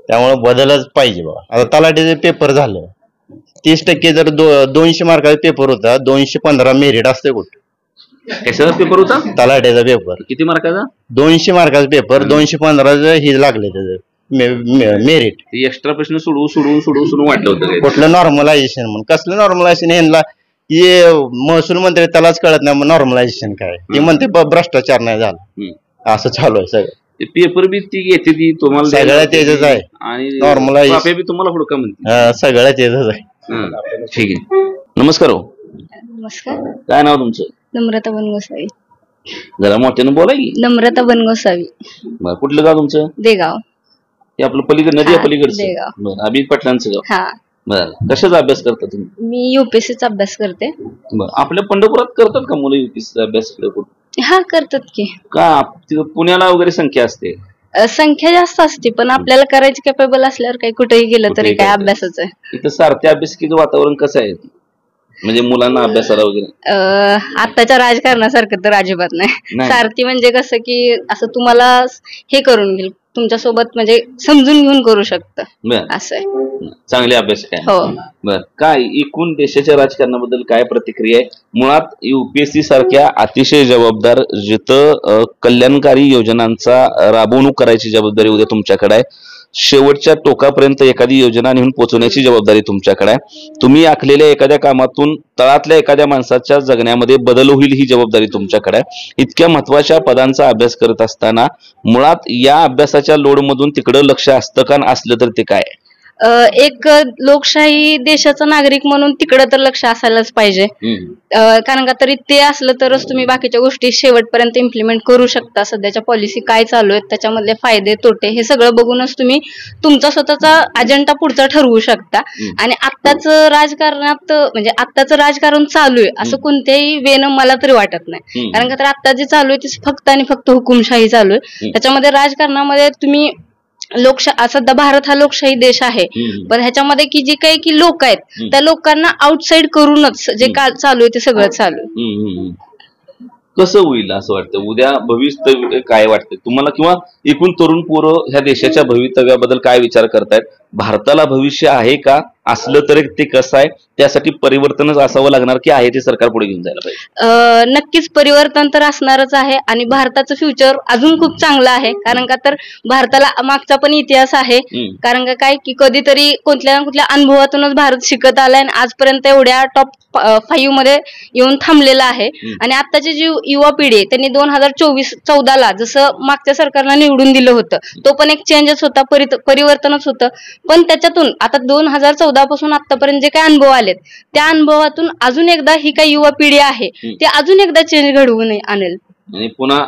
त्यामुळे बदलच पाहिजे बाबा. आता तलाठीचे पेपर झालं, 30% जर 200 मार्काचा पेपर होता, 215 मेरिट असते कुठं. कशाचा पेपर होता? तलाठीचा पेपर. किती मार्काचा? 200 मार्काचा पेपर, 215 हे लागले त्याचं मेरिट. एक्स्ट्रा प्रश्न सोडून वाटलं होतं. कुठलं नॉर्मलायझेशन म्हणून, कसलं नॉर्मलायझेशन, यांना हे महसूल मंत्री त्यालाच कळत नाही नॉर्मलायझेशन काय. ते म्हणते भ्रष्टाचार नाही झाला, असं चालू आहे सगळं. पेपर बी ती येते ती तुम्हाला सगळ्या तेजच आहे, आणि नॉर्मलायझेशन तुम्हाला पुढे का म्हणते सगळ्या तेजच आहे. ठीक आहे. नमस्कार हो. नमस्कार. काय नाव तुमचं? नम्रता बनगोसावी. जरा मोठ्यानं बोला की. नम्रता बनगोसावी. कुठलं गाव तुमचं? देगाव. हे आपलं पलीकडे नदी पलीकडचं? देगाव. अभित पाटलांचं गाव. हा. बरं, कशाचा अभ्यास करता तुम्ही? मी युपीएससीचा अभ्यास करते. बरं, आपल्या पंढरपुरात करतात का मुलं युपीएससीचा अभ्यास? हा, करतात की. का पुण्याला वगैरे संख्या असते? संख्या जास्त असते, पण आपल्याला करायची कॅपेबल असल्यावर काही कुठेही गेलं तरी काय अभ्यासाचं आहे. इथं सारथी अभ्यासिकेचं वातावरण कसं आहे, म्हणजे मुलांना अभ्यासाला वगैरे? आताच्या राजकारणासारखं तर अजिबात नाही. सारथी म्हणजे कसं की असं तुम्हाला हे करून घेईल, तुमच्या सोबत म्हणजे समजून घेऊन करू शकतं, असं आहे. चांगले अभ्यासक आहे. हो. बर, काय एकूण देशाच्या राजकारणाबद्दल काय प्रतिक्रिया आहे? मुळात युपीएससी सारख्या अतिशय जबाबदार, जिथं कल्याणकारी योजनांचा राबवणूक करायची जबाबदारी उद्या तुमच्याकडे आहे. शेवटच्या टोकापर्यंत एखादी योजना नेऊन पोहोचवण्याची जबाबदारी तुमच्याकडे आहे. तुम्ही आखलेल्या एखाद्या कामातून तळातल्या एखाद्या माणसाच्या जगण्यामध्ये बदल होईल ही जबाबदारी तुमच्याकडे आहे. इतक्या महत्वाच्या पदांचा अभ्यास करत असताना मुळात या अभ्यासाच्या लोडमधून तिकडं लक्ष असतं का, असलं तर ते काय? एक लोकशाही देशाचा नागरिक म्हणून तिकडे तर लक्ष असायलाच पाहिजे, कारण का तरी ते असलं तरच तुम्ही बाकीच्या गोष्टी शेवटपर्यंत इम्प्लिमेंट करू शकता. सध्याच्या पॉलिसी काय चालू आहेत, त्याच्यामधले फायदे तोटे हे सगळं बघूनच तुम्ही तुमचा स्वतःचा अजेंडा पुढचा ठरवू शकता. आणि आत्ताच राजकारणात म्हणजे आत्ताचं राजकारण चालू आहे असं कोणत्याही वेनं मला तरी वाटत नाही, कारण का तर आत्ता जे चालू आहे ते फक्त आणि फक्त हुकुमशाही चालू आहे. त्याच्यामध्ये राजकारणामध्ये तुम्ही सध्या भारत हा लोकशाही देश आहे, पण ह्याच्यामध्ये की जे काही की लोक आहेत त्या लोकांना आउटसाइड करूनच जे काल चालू आहे ते सगळं चालू आहे. कसं होईल असं वाटतं उद्या भविष्य काय वाटतं तुम्हाला, किंवा एकूण तरुण पोरं ह्या देशाच्या भवितव्याबद्दल काय विचार करतायत? भारताला भविष्य आहे का? असलं तर ते कसं आहे? त्यासाठी परिवर्तनच असावं लागणार की आहे ते सरकार पुढे घेऊन जायला पाहिजे? नक्कीच परिवर्तन तर असणारच आहे, आणि भारताचं फ्युचर अजून खूप चांगलं आहे, कारण का तर भारताला मागचा पण इतिहास आहे. कारण का काय की कधीतरी कुठल्या ना कुठल्या अनुभवातूनच भारत शिकत आलाय आणि आजपर्यंत एवढ्या टॉप 5 मध्ये येऊन थांबलेला आहे. आणि आताची जी युवा पिढी आहे त्यांनी 2014 जसं मागच्या सरकारला निवडून दिलं होतं, तो पण एक चेंजच होता, परिवर्तनच होतं. पण त्याच्यातून आता 2014 पासून आतापर्यंत जे काही अनुभव आलेत त्या अनुभवातून अजून एकदा ही काही युवा पिढी आहे ती अजून एकदा चेंज घडवून आणेल. आणि पुन्हा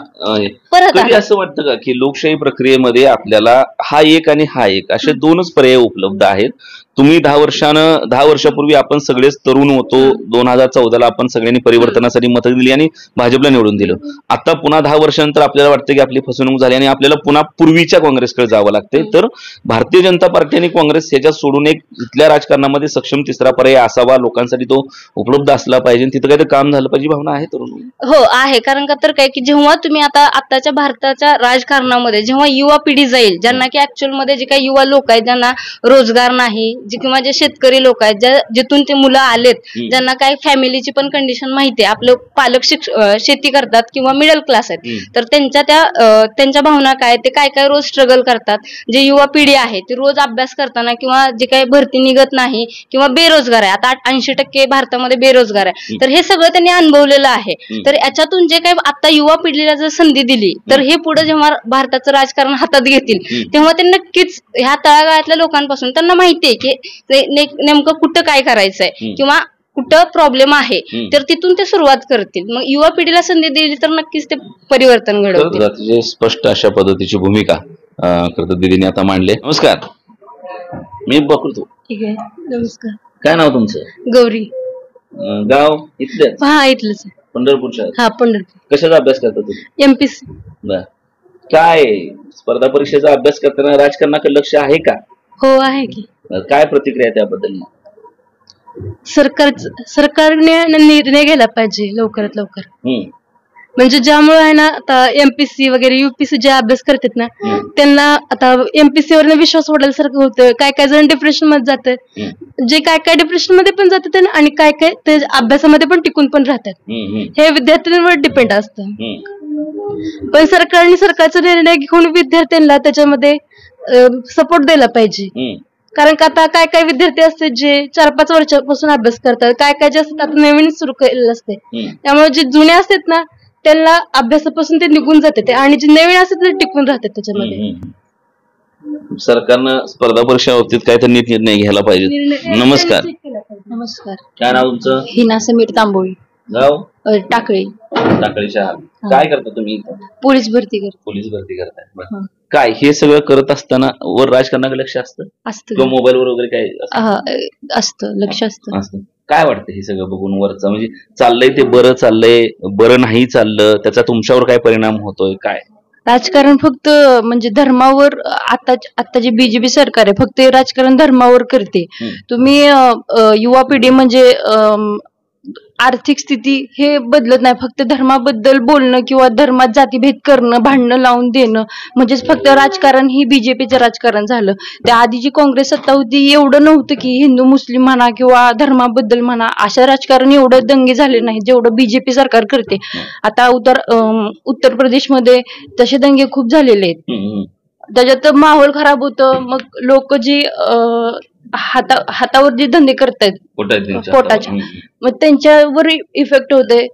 कधी असं वाटतं का की लोकशाही प्रक्रियेमध्ये आपल्याला हा एक आणि हा एक असे दोनच पर्याय उपलब्ध आहेत? तुम्ही 10 वर्षापूर्वी आपण सगळेच तरुण होतो, 2014ला आपण सगळ्यांनी परिवर्तनासाठी मतं दिली आणि भाजपला निवडून दिलं. आता पुन्हा 10 वर्षानंतर आपल्याला वाटतं की आपली फसवणूक झाली आणि आपल्याला पुन्हा पूर्वीच्या काँग्रेसकडे जावं लागते. तर भारतीय जनता पार्टी आणि काँग्रेस ह्याच्यात सोडून एक इथल्या राजकारणामध्ये सक्षम तिसरा पर्याय असावा, लोकांसाठी तो उपलब्ध असला पाहिजे, तिथं काहीतरी काम झालं पाहिजे भावना आहे तरुण? हो आहे, कारण का तर काय की जेव्हा तुम्ही आताच्या भारताच्या राजकारणामध्ये जेव्हा युवा पिढी जाईल, ज्यांना की ऍक्च्युअल मध्ये जे काही युवा लोक आहेत ज्यांना रोजगार नाही, किंवा जे शेतकरी लोक आहेत जिथून ते मुलं आलेत, ज्यांना काही फॅमिलीची पण कंडिशन माहिती आहे, आपले पालक शेती करतात किंवा मिडल क्लास आहेत, तर त्यांच्या भावना काय, ते काय रोज स्ट्रगल करतात. जे युवा पिढी आहे ती रोज अभ्यास करताना किंवा जे काही भरती निघत नाही किंवा बेरोजगार आहे, आता 80% भारतामध्ये बेरोजगार आहे, तर हे सगळं त्यांनी अनुभवलेलं आहे. तर याच्यातून जे काही आता युवा पिढीला जर संधी दिली तर हे पुढे जेव्हा भारताचं राजकारण हातात घेतील तेव्हा ते नक्कीच ह्या तळागाळातल्या लोकांपासून त्यांना माहितीये की नेमकं कुठं काय करायचंय किंवा कुठं प्रॉब्लेम आहे, तर तिथून ते सुरुवात करतील. मग युवा पिढीला संधी दिली तर नक्कीच ते परिवर्तन घडवतील. स्पष्ट अशा पद्धतीची भूमिका दीदीने आता मांडले. नमस्कार, मी बघतो. ठीक आहे, नमस्कार. काय नाव तुमचं? गौरी. गाव इथलं? हा, इथलंच. पंढरपूरच्या? हा, पंढरपूर. कशाचा अभ्यास करता तुम्ही? एमपीसी. काय स्पर्धा परीक्षेचा अभ्यास करताना राजकारणाकडे लक्ष आहे का? हो आहे की. काय प्रतिक्रिया त्याबद्दल? सरकारने निर्णय घ्यायला पाहिजे लवकरात लवकर. म्हणजे ज्यामुळे आहे ना आता एमपीसी वगैरे युपीसी जे अभ्यास करतात ना त्यांना आता एमपीसी वर विश्वास वाढल्यासारखं होतं. काय काय जण डिप्रेशन मध्ये जातात, जे काय काय डिप्रेशन मध्ये पण जातात आणि काय काय ते अभ्यासामध्ये पण टिकून पण राहतात. हे विद्यार्थ्यांवर डिपेंड असतं. पण सरकारचा निर्णय घेऊन विद्यार्थ्यांना त्याच्यामध्ये सपोर्ट द्यायला पाहिजे. कारण का आता काय काय विद्यार्थी असतात जे 4-5 वर्षापासून अभ्यास करतात, काय काय जे असतात आता नवीन सुरू केलेलं असते. त्यामुळे जे जुने असतात ना त्यांना अभ्यासापासून ते निघून जाते आणि जे नवीन असतात ते टिकून राहतात त्याच्यामध्ये. सरकारनं स्पर्धा परीक्षा बाबतीत काय तर नीट निर्णय घ्यायला पाहिजे. नमस्कार. नमस्कार. काय नाव तुमचं? हिना समीर तांबोळी, गाव टाकळी. टाकळी शहर. काय करता तुम्ही? पोलीस भरती करतो. पोलीस भरती करताय. बरं. काय हे सगळं करत असताना वर राजकारणाकडे लक्ष असतं किंवा मोबाईलवर वगैरे काय असतं? लक्ष असतं. काय वाटतं हे सगळं बघून वरचं, म्हणजे चाललंय ते बरं चाललंय, बरं नाही चाललं, त्याचा तुमच्यावर काय परिणाम होतोय? काय राजकारण फक्त म्हणजे धर्मावर आता जे बीजेपी सरकार आहे फक्त राजकारण धर्मावर करते. तुम्ही युवा पिढी म्हणजे आर्थिक स्थिती हे बदलत नाही. फक्त धर्माबद्दल बोलणं किंवा धर्मात जातीभेद करणं, भांडणं लावून देणं म्हणजेच फक्त राजकारण ही बीजेपीचं राजकारण झालं. त्या आधी जी काँग्रेस सत्ता होती एवढं नव्हतं की हिंदू मुस्लिम म्हणा किंवा धर्माबद्दल म्हणा अशा राजकारण एवढं दंगे झाले नाही जेवढं बीजेपी सरकार करते. आता उत्तर प्रदेशमध्ये तसे दंगे खूप झालेले आहेत. त्याच्यात माहोल खराब होतं. मग लोक जी हातावर जे धंदे करतायत पोटाच्या मग त्यांच्यावर इफेक्ट होते.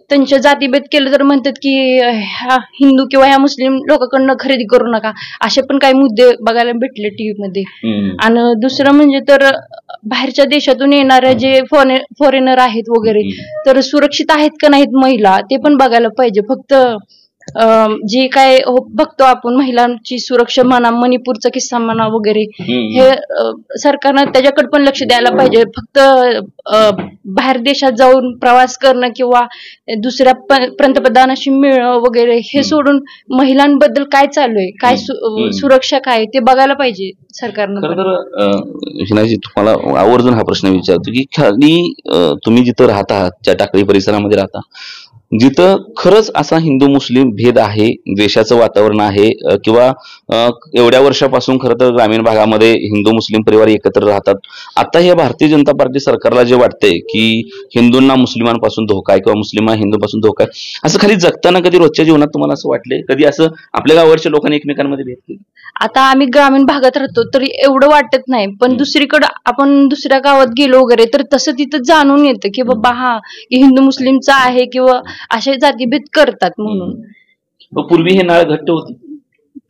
त्यांच्या जातीभेद केलं तर म्हणतात की ह्या हिंदू किंवा ह्या मुस्लिम लोकांकडनं खरेदी करू नका, असे पण काही मुद्दे बघायला भेटले टीव्ही मध्ये. आणि दुसरं म्हणजे तर बाहेरच्या देशातून येणारे जे फॉरेनर आहेत वगैरे तर सुरक्षित आहेत का नाहीत महिला ते पण बघायला पाहिजे. फक्त जे काय बघतो आपण महिलांची सुरक्षा म्हणा, मणिपूरचा किस्सा म्हणा वगैरे हे सरकारनं त्याच्याकडे पण लक्ष द्यायला पाहिजे. फक्त बाहेर देशात जाऊन प्रवास करणं किंवा दुसऱ्या पंतप्रधानाशी मिळणं वगैरे हे सोडून महिलांबद्दल काय चालू आहे, काय सुरक्षा काय ते बघायला पाहिजे सरकारनं. हिनाजी तुम्हाला आवर्जून हा प्रश्न विचारतो की खाली तुम्ही जिथं राहता ज्या टाकळी परिसरामध्ये राहता जिथं खरंच असा हिंदू मुस्लिम भेद आहे, द्वेषाचं वातावरण आहे किंवा एवढ्या वर्षापासून खरं तर ग्रामीण भागामध्ये हिंदू मुस्लिम परिवार एकत्र राहतात. आता हे भारतीय जनता पार्टी सरकारला जे वाटतंय की हिंदूंना मुस्लिमांपासून धोका आहे किंवा मुस्लिमांना हिंदूंपासून धोका आहे, असं खाली जगताना कधी रोजच्या जीवनात तुम्हाला असं वाटलंय? कधी असं आपल्या गावावरच्या लोकांनी एकमेकांमध्ये भेद केले? आता आम्ही ग्रामीण भागात राहतो तरी एवढं वाटत नाही, पण दुसरीकडे आपण दुसऱ्या गावात गेलो वगैरे तर तसं तिथं जाणून येतं की बाबा हा हिंदू मुस्लिमचा आहे किंवा असे जातीभेद करतात म्हणून. पूर्वी हे नाळ घट्ट होती?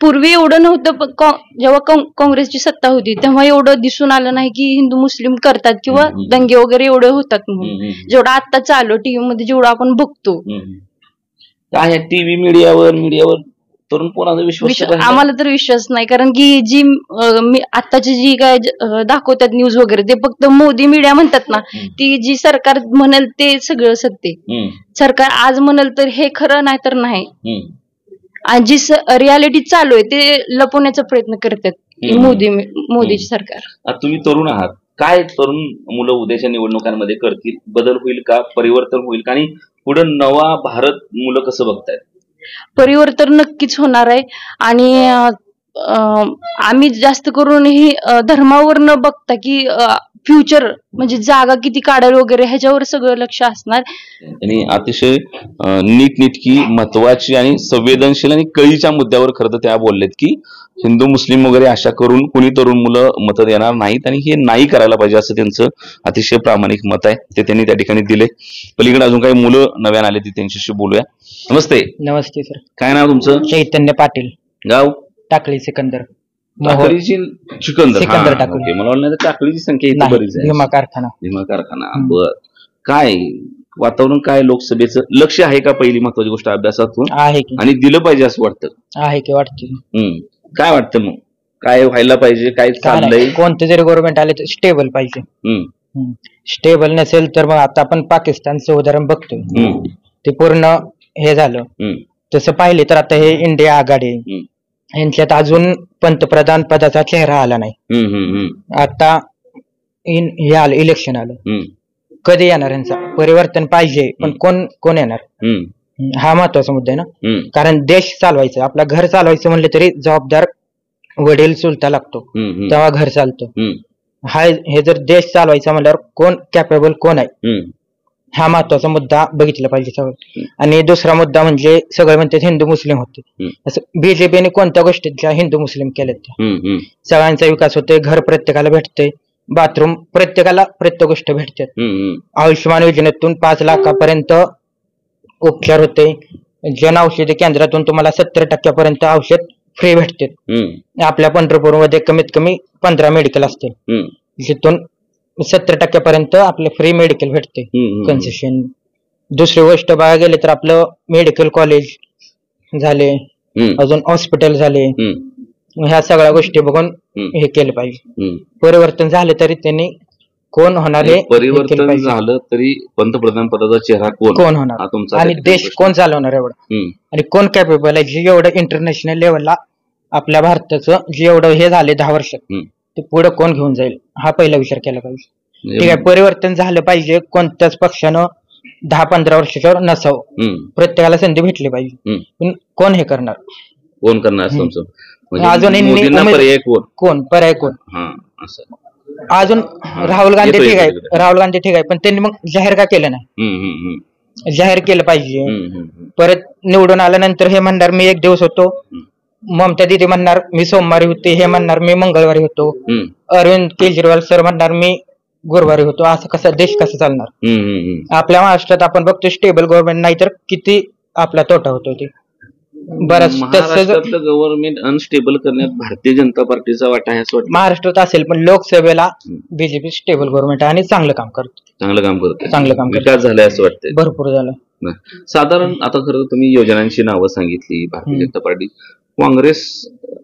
पूर्वी एवढं नव्हतं, पण जेव्हा काँग्रेसची सत्ता होती तेव्हा एवढं दिसून आलं नाही की हिंदू मुस्लिम करतात किंवा दंगे वगैरे एवढे होतात म्हणून. जेवढं आता चालू टीव्ही मध्ये जेवढं आपण बघतो काय टीव्ही मीडियावर तरुण कोणाचा विश्वास? आम्हाला तर विश्वास नाही, कारण की जी आताची जी काय दाखवतात न्यूज वगैरे ते फक्त मोदी मीडिया म्हणतात ना, ती जी सरकार म्हणेल ते सगळं सत्य. सरकार आज म्हणेल तर हे खरं नाही तर नाही, आणि जी रियालिटी चालू आहे ते लपवण्याचा प्रयत्न करतात मोदीची सरकार. तुम्ही तरुण आहात, काय तरुण मुलं उद्याच्या निवडणुकांमध्ये करतील? बदल होईल का, परिवर्तन होईल का, आणि पुढे नवा भारत मुलं कसं बघतायत? परिवर्तन नक्कीच होणार आहे. आणि आम्ही जास्त करून ही धर्मावर न बघता की फ्युचर म्हणजे जागा किती काढाल वगैरे ह्याच्यावर सगळं लक्ष असणार. आणि अतिशय नीटनेटकी महत्वाची आणि संवेदनशील आणि कळीच्या मुद्द्यावर खरं तर त्या बोललेत की हिंदू मुस्लिम वगैरे अशा करून कुणी तरुण मुलं मतं देणार नाहीत आणि हे नाही करायला पाहिजे असं त्यांचं अतिशय प्रामाणिक मत आहे, ते त्यांनी त्या ठिकाणी दिले. पलीकडे अजून काही मुलं नव्यानं आले ती त्यांच्याशी बोलूया. नमस्ते. नमस्ते सर. काय नाव तुमचं? चैतन्य पाटील. गाव? टाकळी सिकंदर. टाकळीची सिकंदर टाकळी. मला वाटलं टाकळीची संख्या इथे बरीच आहे. भीमा कारखाना. बर. काय वातावरण काय लोकसभेचं लक्ष आहे का? पहिली महत्वाची गोष्ट अभ्यासातून आहे की, आणि दिलं पाहिजे असं वाटतं? आहे की वाटतं. काय वाटतं मग काय व्हायला पाहिजे? काय चाललंय? कोणतं जरी गव्हर्नमेंट आले तर स्टेबल पाहिजे. स्टेबल नसेल तर मग आता आपण पाकिस्तानचं उदाहरण बघतोय, ते पूर्ण हे झालं. तसं पाहिले तर आता हे इंडिया आघाडी यांच्यात अजून पंतप्रधान पदाचा चेहरा आला नाही. आता हे आलं, इलेक्शन आलं, कधी येणार यांचा परिवर्तन पाहिजे, पण कोण येणार? हा महत्वाचा मुद्दा आहे ना, कारण देश चालवायचं, आपला घर चालवायचं म्हणलं तरी जबाबदार वडील चुलता लागतो, तेव्हा घर चालतं. हे जर देश चालवायचा म्हणल्यावर कोण कॅपेबल कोण आहे, हा महत्वाचा मुद्दा बघितला पाहिजे सगळं. आणि दुसरा मुद्दा म्हणजे सगळे म्हणतात हिंदू मुस्लिम होते, असं बीजेपीने कोणत्या गोष्टीच्या हिंदू मुस्लिम केल्यात त्या? सगळ्यांचा विकास होतोय, घर प्रत्येकाला भेटतंय, बाथरूम प्रत्येकाला प्रत्येक गोष्ट भेटतात, आयुष्यमान योजनेतून 5 लाखापर्यंत उपचार होते, जन औषधी केंद्रातून तुम्हाला 70% औषध फ्री भेटतात. आपल्या पंढरपूरमध्ये कमीत कमी 15 मेडिकल असतील, जिथून 70% आपले फ्री मेडिकल भेटते कन्सेशन. दुसरी गोष्ट बघायला गेले तर आपलं मेडिकल कॉलेज झाले, अजून हॉस्पिटल झाले, ह्या सगळ्या गोष्टी बघून हे केलं पाहिजे. परिवर्तन झाले तरी त्यांनी कोण होणार हे परिवर्तन झालं तरी पंतप्रधान पदाचा चेहरा कोण होणार आणि देश कोण चालवणार एवढं, आणि कोण कॅपेबल आहे जे एवढं इंटरनॅशनल लेवलला आपल्या भारताचं जे एवढं हे झाले 10 वर्षात, ते पुढे कोण घेऊन जाईल हा पहिला विचार केला पाहिजे. ठीक आहे, परिवर्तन झालं पाहिजे, कोणत्याच पक्षानं 10-15 वर्षाच्यावर नसावं, प्रत्येकाला संधी भेटली पाहिजे, पण कोण हे करणार, कोण करणार तुमचं अजून पर्याय कोण? अजून राहुल गांधी ठीक आहे, पण त्यांनी मग जाहीर का केलं नाही? जाहीर केलं पाहिजे. परत निवडून आल्यानंतर हे म्हणणार मी एक दिवस होतो, ममता दीदी म्हणणार मी सोमवारी होते, हे म्हणणार मी मंगळवारी होतो, अरविंद केजरीवाल सर म्हणणार मी गुरुवारी होतो. असं कसं देश कसं चालणार? आपल्या महाराष्ट्रात आपण बघतो स्टेबल गव्हर्नमेंट नाही तर किती आपला तोटा होतो. ते बरंच महाराष्ट्रातलं गव्हर्नमेंट अनस्टेबल करण्यात भारतीय जनता पार्टीचा वाटा आहे असं वाटतं. महाराष्ट्रात असेल, पण लोकसभेला बीजेपी स्टेबल गव्हर्नमेंट आणि चांगलं काम करतो. विकास झालाय असं वाटतं, भरपूर झालं. साधारण आता खरं तुम्ही योजनांची नावं सांगितली, भारतीय जनता पार्टी, काँग्रेस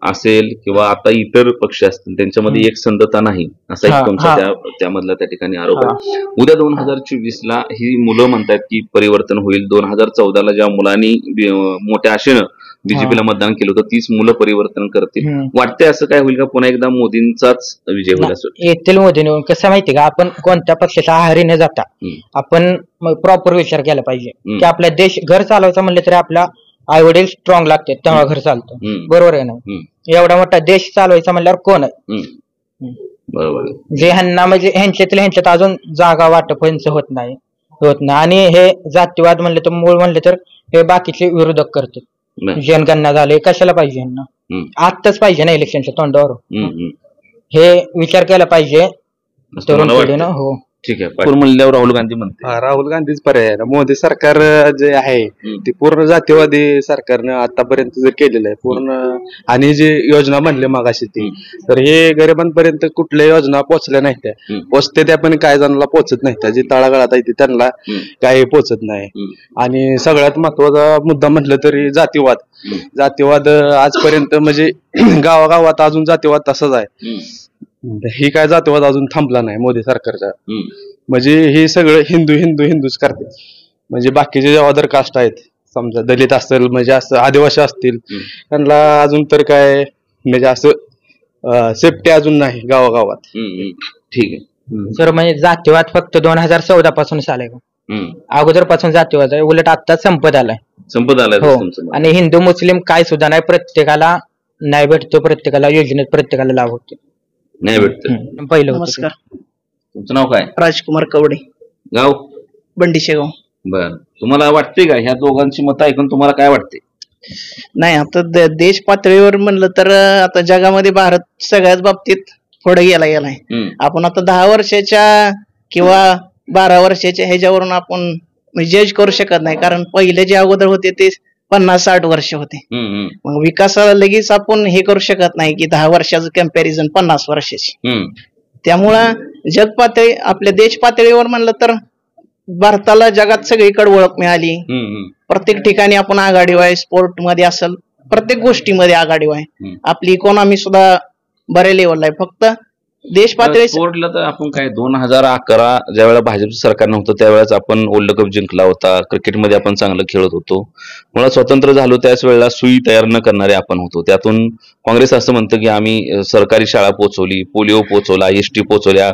असेल किंवा आता इतर पक्ष असतील त्यांच्यामध्ये एक संधता नाही असा एक तुमचा त्यामधला त्या ठिकाणी आरोप आहे. उद्या 2024ला ही मुलं म्हणतात की परिवर्तन होईल. 2014ला ज्या मुलांनी मोठ्या आशेनं बीजेपीला मतदान केलं होतं तीच मुलं परिवर्तन करतील. वाटतंय असं काय होईल का पुन्हा एकदा मोदींचाच विजय होईल असं? येथील मोदींनी कसं माहिती का, आपण कोणत्या पक्षाच्या आहारी न जाता आपण प्रॉपर विचार केला पाहिजे की आपला देश घर चालवायचा म्हणलं तरी आपला आई वडील स्ट्रॉंग लागते तेव्हा घर चालतं, बरोबर आहे ना? एवढा मोठा देश चालवायचा म्हणल्यावर कोण आहे? बरोबर. जे ह्यांना म्हणजे ह्यांच्यात अजून जागा वाटप होत नाही. आणि हे जातीवाद म्हणले तर मूळ म्हणले तर हे बाकीचे विरोधक करतात. जनगणना झाले, कशाला पाहिजे ह्यांना? आत्ताच पाहिजे ना इलेक्शनच्या तोंडावर, हे विचार केला पाहिजे तरुण पिढीनं. हो ठीक आहे. म्हणल्यावर राहुल गांधी म्हणते राहुल गांधीच पर्याय आहे. मोदी सरकार जे आहे ते पूर्ण जातीवादी सरकारनं आतापर्यंत जे केलेलं आहे पूर्ण, आणि जे योजना म्हणले मागाशी ती, तर हे गरिबांपर्यंत कुठल्या योजना पोहोचल्या नाहीत त्या, पोचते त्या पण काही जणांना पोहोचत नाही त्या, जे तळागाळात आहे त्यांना काही पोहोचत नाही. आणि सगळ्यात महत्वाचा मुद्दा म्हटलं तरी जातीवाद आजपर्यंत म्हणजे गावागावात अजून जातीवाद तसाच आहे. ही काय जातीवाद अजून थांबला नाही मोदी सरकारचा. म्हणजे हे सगळं हिंदूच करते. म्हणजे बाकीचे जे अदर कास्ट आहेत, समजा दलित असेल म्हणजे असं आदिवासी असतील, त्यांना अजून तर काय म्हणजे असं सेफ्टी अजून नाही गावागावात. ठीक आहे सर. म्हणजे जातीवाद फक्त 2014 पासून आलाय का? अगोदर पासून जातीवाद आहे, उलट आता संपत आलाय. हो. आणि हिंदू मुस्लिम काय सुद्धा नाही, प्रत्येकाला न्याय भेटतो, प्रत्येकाला योजनेत प्रत्येकाला लाभ होतो. नाही भेटत. पहिलं. नमस्कार. तुमचं नाव काय? राजकुमार कवडे, गाव बंडीशेगाव. बर. तुम्हाला वाटते का ह्या दोघांची मतं ऐकून तुम्हाला काय वाटते? नाही, आता देश पातळीवर म्हणलं तर आता जगामध्ये भारत सगळ्याच बाबतीत पुढे गेलाय. आपण आता 10 वर्षाच्या किंवा 12 वर्षाच्या ह्याच्यावरून आपण जज करू शकत नाही, कारण पहिले जे अगोदर होते ते 50-60 वर्ष होते. मग विकासाला लगेच आपण हे करू शकत नाही की 10 वर्षाचं कम्पॅरिझन 50 वर्षाची. त्यामुळं जग पातळी आपल्या देश पातळीवर म्हणलं तर भारताला जगात सगळीकडे ओळख मिळाली. प्रत्येक ठिकाणी आपण आघाडीवर आहे, स्पोर्ट मध्ये असेल प्रत्येक गोष्टीमध्ये आघाडीवर आहे. आपली इकॉनॉमी सुद्धा बऱ्या लेवलला आहे. फक्त देश पातळी स्पोर्टला तर आपण काय 2011 ज्यावेळेला भाजपचं सरकार नव्हतं त्यावेळेस आपण वर्ल्ड कप जिंकला होता. क्रिकेटमध्ये आपण चांगलं खेळत होतो. मुळात स्वतंत्र झालो त्याच वेळेला सुई तयार न करणारे आपण होतो. त्यातून काँग्रेस असं म्हणतं की आम्ही सरकारी शाळा पोहोचवली, पोलिओ पोहोचवला, एसटी पोहोचवल्या,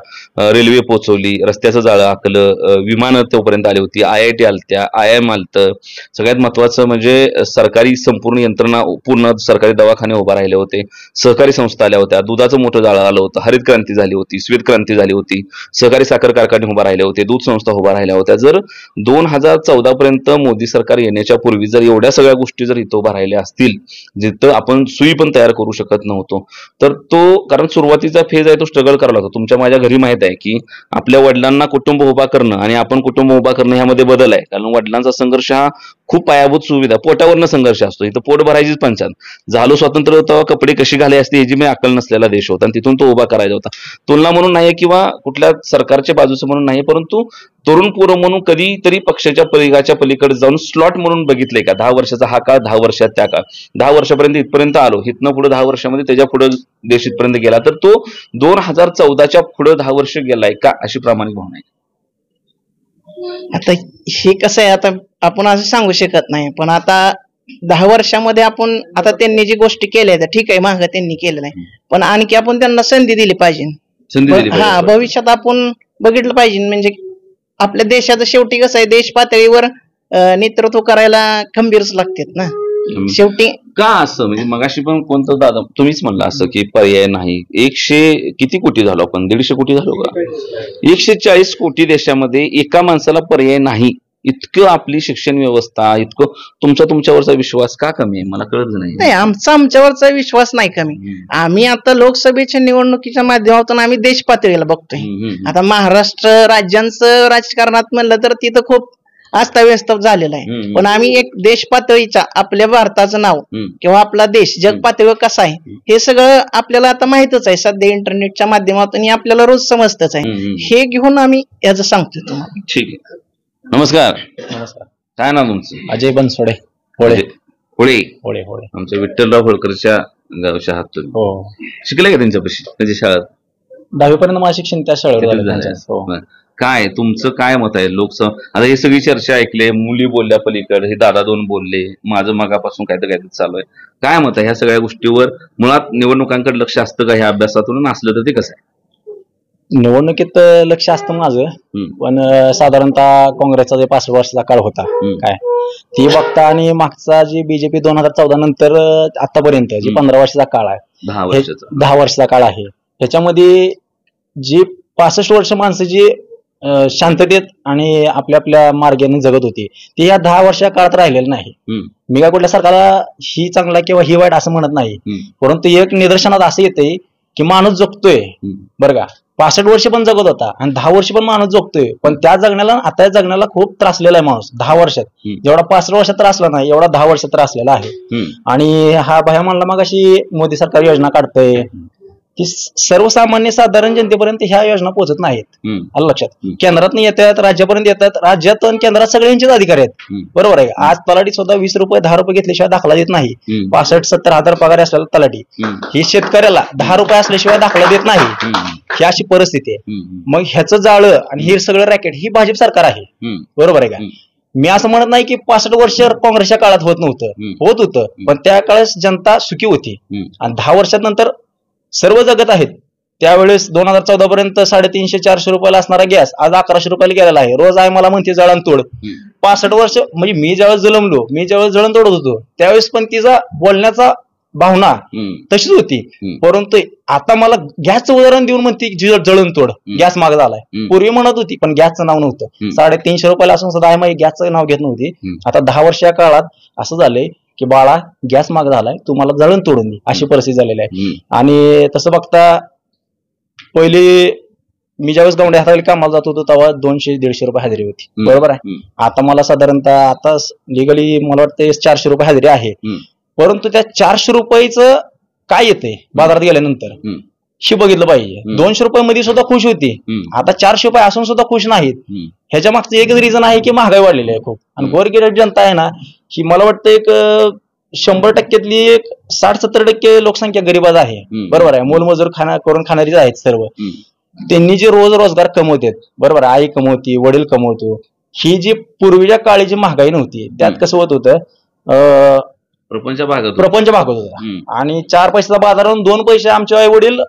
रेल्वे पोहोचवली, रस्त्याचं जाळं आखलं, विमानं तोपर्यंत आली होती, IIT आलत्या, IIM आलतं. सगळ्यात महत्वाचं म्हणजे सरकारी संपूर्ण यंत्रणा, पूर्ण सरकारी दवाखाने उभा राहिले होते, सहकारी संस्था आल्या होत्या, दुधाचं मोठं जाळं आलं होतं, हरित क्रांती झाली होती, श्वेत क्रांती झाली होती, सहकारी साखर कारखाने उभा राहिले होते, दूध संस्था उभा राहिल्या होत्या. जर 2014 पर्यंत मोदी सरकार येण्याच्या पूर्वी जर एवढ्या सगळ्या गोष्टी जर इथं उभा राहिल्या असतील, जिथं आपण सुई पण तयार करू शकत नव्हतो, तर तो कारण सुरुवातीचा फेज आहे तो स्ट्रगल करावा लागतो. तुमच्या माझ्या घरी माहित आहे की आपल्या वडिलांना कुटुंब उभा करणं आणि आपण कुटुंब उभा करणं ह्यामध्ये बदल आहे. कारण वडिलांचा संघर्ष हा खूप पायाभूत सुविधा, पोटावरनं संघर्ष असतो. इथं पोट भरायचीच पंचायत. झालो स्वतंत्र तेव्हा कपडे कशी घालाय असते ह्याची मी अक्कल नसलेला देश होता आणि तिथून तो उभा करायचा होता. तुलना म्हणून नाही किंवा कुठल्या सरकारच्या बाजूचं म्हणून नाही, परंतु तरुण पोरं म्हणून कधीतरी पक्षाच्या पलीकडच्या पलीकडे जाऊन स्लॉट म्हणून बघितलंय का? 10 वर्षाचा हा काळ, 10 वर्षात त्या काळ, 10 वर्षापर्यंत इथपर्यंत आलो, इथनं पुढे 10 वर्षामध्ये त्याच्या पुढे देश इथपर्यंत गेला, तर तो 2014च्या पुढे 10 वर्ष गेलाय का अशी प्रामाणिक भावना आहे. आता हे कसं आहे, आता आपण असं सांगू शकत नाही, पण आता 10 वर्षामध्ये आपण आता त्यांनी जी गोष्टी केल्या आहेत ठीक आहे, मागं त्यांनी केलं नाही, पण आणखी आपण त्यांना संधी दिली पाहिजे. हा, भविष्यात आपण बघितलं पाहिजे. म्हणजे आपल्या देशाचं शेवटी कसं आहे, देश पातळीवर नेतृत्व करायला खंबीरच लागतात ना शेवटी. का असं म्हणजे मगाशी पण कोणतं दादा तुम्हीच म्हणलं असं की पर्याय नाही. 100 किती कोटी झालो आपण? 150 कोटी झालो का? 140 कोटी देशामध्ये एका माणसाला पर्याय नाही. इतकं आपली शिक्षण व्यवस्था, इतकं तुमच्यावरचा विश्वास का कमी आहे मला कळत नाही. आमच्यावरचा विश्वास नाही कमी. आम्ही आता लोकसभेच्या निवडणुकीच्या माध्यमातून आम्ही देश पातळीला बघतोय. आता महाराष्ट्र राज्यांचं राजकारणात म्हणलं तर तिथं खूप अस्ताव्यस्त झालेला आहे, पण आम्ही एक देश पातळीचा आपल्या भारताचं नाव किंवा आपला देश जग पातळीवर कसा आहे हे सगळं आपल्याला आता माहितच आहे. सध्या इंटरनेटच्या माध्यमातून आपल्याला रोज समजतच आहे. हे घेऊन आम्ही याचं सांगतोय तुम्हाला. ठीक आहे. नमस्कार. नमस्कार. काय नाव तुमचं? अजय बनसोडे. होळे होळे होळे होळे आमच्या विठ्ठलराव होळकरच्या गावच्या हात तुम्ही. हो. शिकले का त्यांच्यापाशी त्याच्या शाळेत? 10वी पर्यंत माझं शिक्षण त्या शाळेत. काय तुमचं काय मत आहे? लोकसभा आता ही सगळी चर्चा ऐकले, मुली बोलल्या पलीकडे, हे दादा दोन बोलले, माझं मगापासून काहीतरी चालू आहे. काय मत आहे ह्या सगळ्या गोष्टीवर? मुळात निवडणुकांकडे लक्ष असतं का ह्या अभ्यासातून? असलं तर ते कसं आहे? निवडणुकीत लक्ष असतं माझं, पण साधारणतः काँग्रेसचा जे 5 वर्षाचा काळ होता काय ती बघता आणि मागचा जी बीजेपी 2014 नंतर आतापर्यंत जी 15 वर्षाचा काळ आहे, 10 वर्षाचा काळ आहे, त्याच्यामध्ये जी 65 वर्ष माणसं जी शांततेत आणि आपल्या आपल्या मार्गाने जगत होती ती या 10 वर्षा काळात राहिलेलं नाही. मी काय कुठल्या सरकारला ही चांगला किंवा ही वाईट असं म्हणत नाही, परंतु एक निदर्शनात असं येतंय की माणूस जगतोय बरं का. 65 वर्ष पण जगत होता आणि 10 वर्ष पण माणूस जगतोय, पण त्या जगण्याला आता जगण्याला खूप त्रासलेला आहे माणूस. 10 वर्षात जेवढा 65 वर्षात त्रासला नाही एवढा 10 वर्षात त्रासलेला आहे. आणि हा भया म्हणला मग अशी मोदी सरकार योजना काढतंय की सर्वसामान्य साधारण जनतेपर्यंत ह्या योजना पोहोचत नाहीत. आलं लक्षात? केंद्रात येतात, राज्यापर्यंत येतात, राज्यात आणि केंद्रात सगळ्यांचेच अधिकारी आहेत. बरोबर आहे. आज तलाठी सुद्धा 20 रुपये 10 रुपये घेतल्याशिवाय दाखला देत नाही. 65-70 हजार पगार असलेला तलाठी ही शेतकऱ्याला 10 रुपये असल्याशिवाय दाखला देत नाही. ही अशी परिस्थिती आहे. मग ह्याचं जाळं आणि हे सगळं रॅकेट ही भाजप सरकार आहे. बरोबर आहे का? मी असं म्हणत नाही की 65 वर्ष काँग्रेसच्या काळात होत नव्हतं, होत होतं, पण त्या काळात जनता सुखी होती. आणि 10 वर्षात नंतर सर्व जगत आहेत. त्यावेळेस 2014 पर्यंत 350-400 रुपयाला असणारा गॅस आज 1100 रुपयाला गेलेला आहे. रोज आहे मला म्हणते जळण तोड. 65 वर्ष म्हणजे मी ज्यावेळेस जलमलो, मी ज्यावेळेस जळण तोडत होतो त्यावेळेस पण तिचा बोलण्याचा भावना तशीच होती. परंतु आता मला गॅसचं उदाहरण देऊन म्हणते जळण तोड, गॅस माग झालाय. पूर्वी म्हणत होती पण गॅसचं नाव नव्हतं. 350 रुपयाला असून सुद्धा आई गॅसचं नाव घेत नव्हती. आता 10 वर्षा काळात असं झालंय की बाळा गॅस माग झालाय, तुम्हाला जळण तोडून दे अशी परिस्थिती झालेली आहे. आणि तसं बघता पहिले मी ज्यावेळेस गवंड्या हाताखाली कामाला जात होतो तेव्हा 200-150 रुपये हजेरी होती. बरोबर आहे. आता मला साधारणतः आता लिगली मला वाटतं 400 रुपये हजेरी आहे. परंतु त्या 400 रुपयाचं काय येतंय बाजारात गेल्यानंतर हे बघितलं पाहिजे. 200 रुपये मध्ये सुद्धा खुश होती, आता 400 रुपये असून सुद्धा खुश नाहीत. ह्याच्या मागचं एकच रिझन आहे की महागाई वाढलेली आहे खूप. आणि गोरगरीब जनता आहे ना ही मला वाटतं एक 100%तली एक 60-70% लोकसंख्या गरीबाच आहे. बरोबर आहे. मोलमजूर करून खाणारीच आहेत सर्व. त्यांनी जे रोजगार कमवतात, बरोबर आहे, आई कमवती, वडील कमवतो, ही जी पूर्वीच्या काळी जी महागाई नव्हती त्यात कसं होत होतं, प्रपंच भागत होता आणि 4 पैशाचा बाजारातून 2 पैसे आमचे आई वडील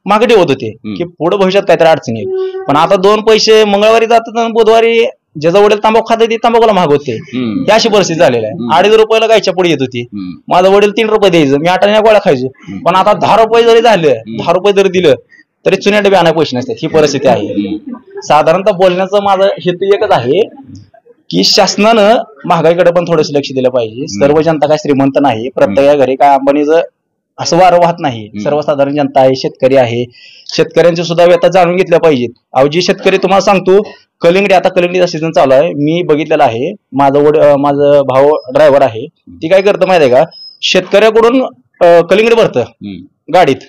मागे ठेवत होते की पुढे भविष्यात काहीतरी अडचणी येईल. पण आता 2 पैसे मंगळवारी जातात आणि बुधवारी ज्याचा वडील तांबाखू खात ते तांबाखूला मागवते, ही अशी परिस्थिती झालेली आहे. 2.5 रुपयाला गायच्या पुढे येत होती, माझा वडील 3 रुपये द्यायचं, मी 8 आण्या गोळ्या खायचो. पण आता 10 रुपये जरी झाले, 10 रुपये जरी दिलं तरी चुन्या डबे आणायला पैसे नसतात, ही परिस्थिती आहे. साधारणतः बोलण्याचं माझं हेतू एकच आहे की शासनानं महागाईकडे पण थोडंसं लक्ष दिलं पाहिजे. सर्व जनता काय श्रीमंत नाही, प्रत्येक घरी काय अंबानीचं असं वारं वाहत नाही. सर्वसाधारण जनता आहे, शेतकरी आहे, शेतकऱ्यांच्या सुद्धा व्यथा जाणून घेतल्या पाहिजेत. अहो जी शेतकरी तुम्हाला सांगतो, कलिंगडी, आता कलिंगडीचा सीझन चालू आहे, मी बघितलेला आहे. माझं भाऊ ड्रायव्हर आहे, ती काय करतं माहिती आहे का, शेतकऱ्याकडून कलिंगडी भरतं गाडीत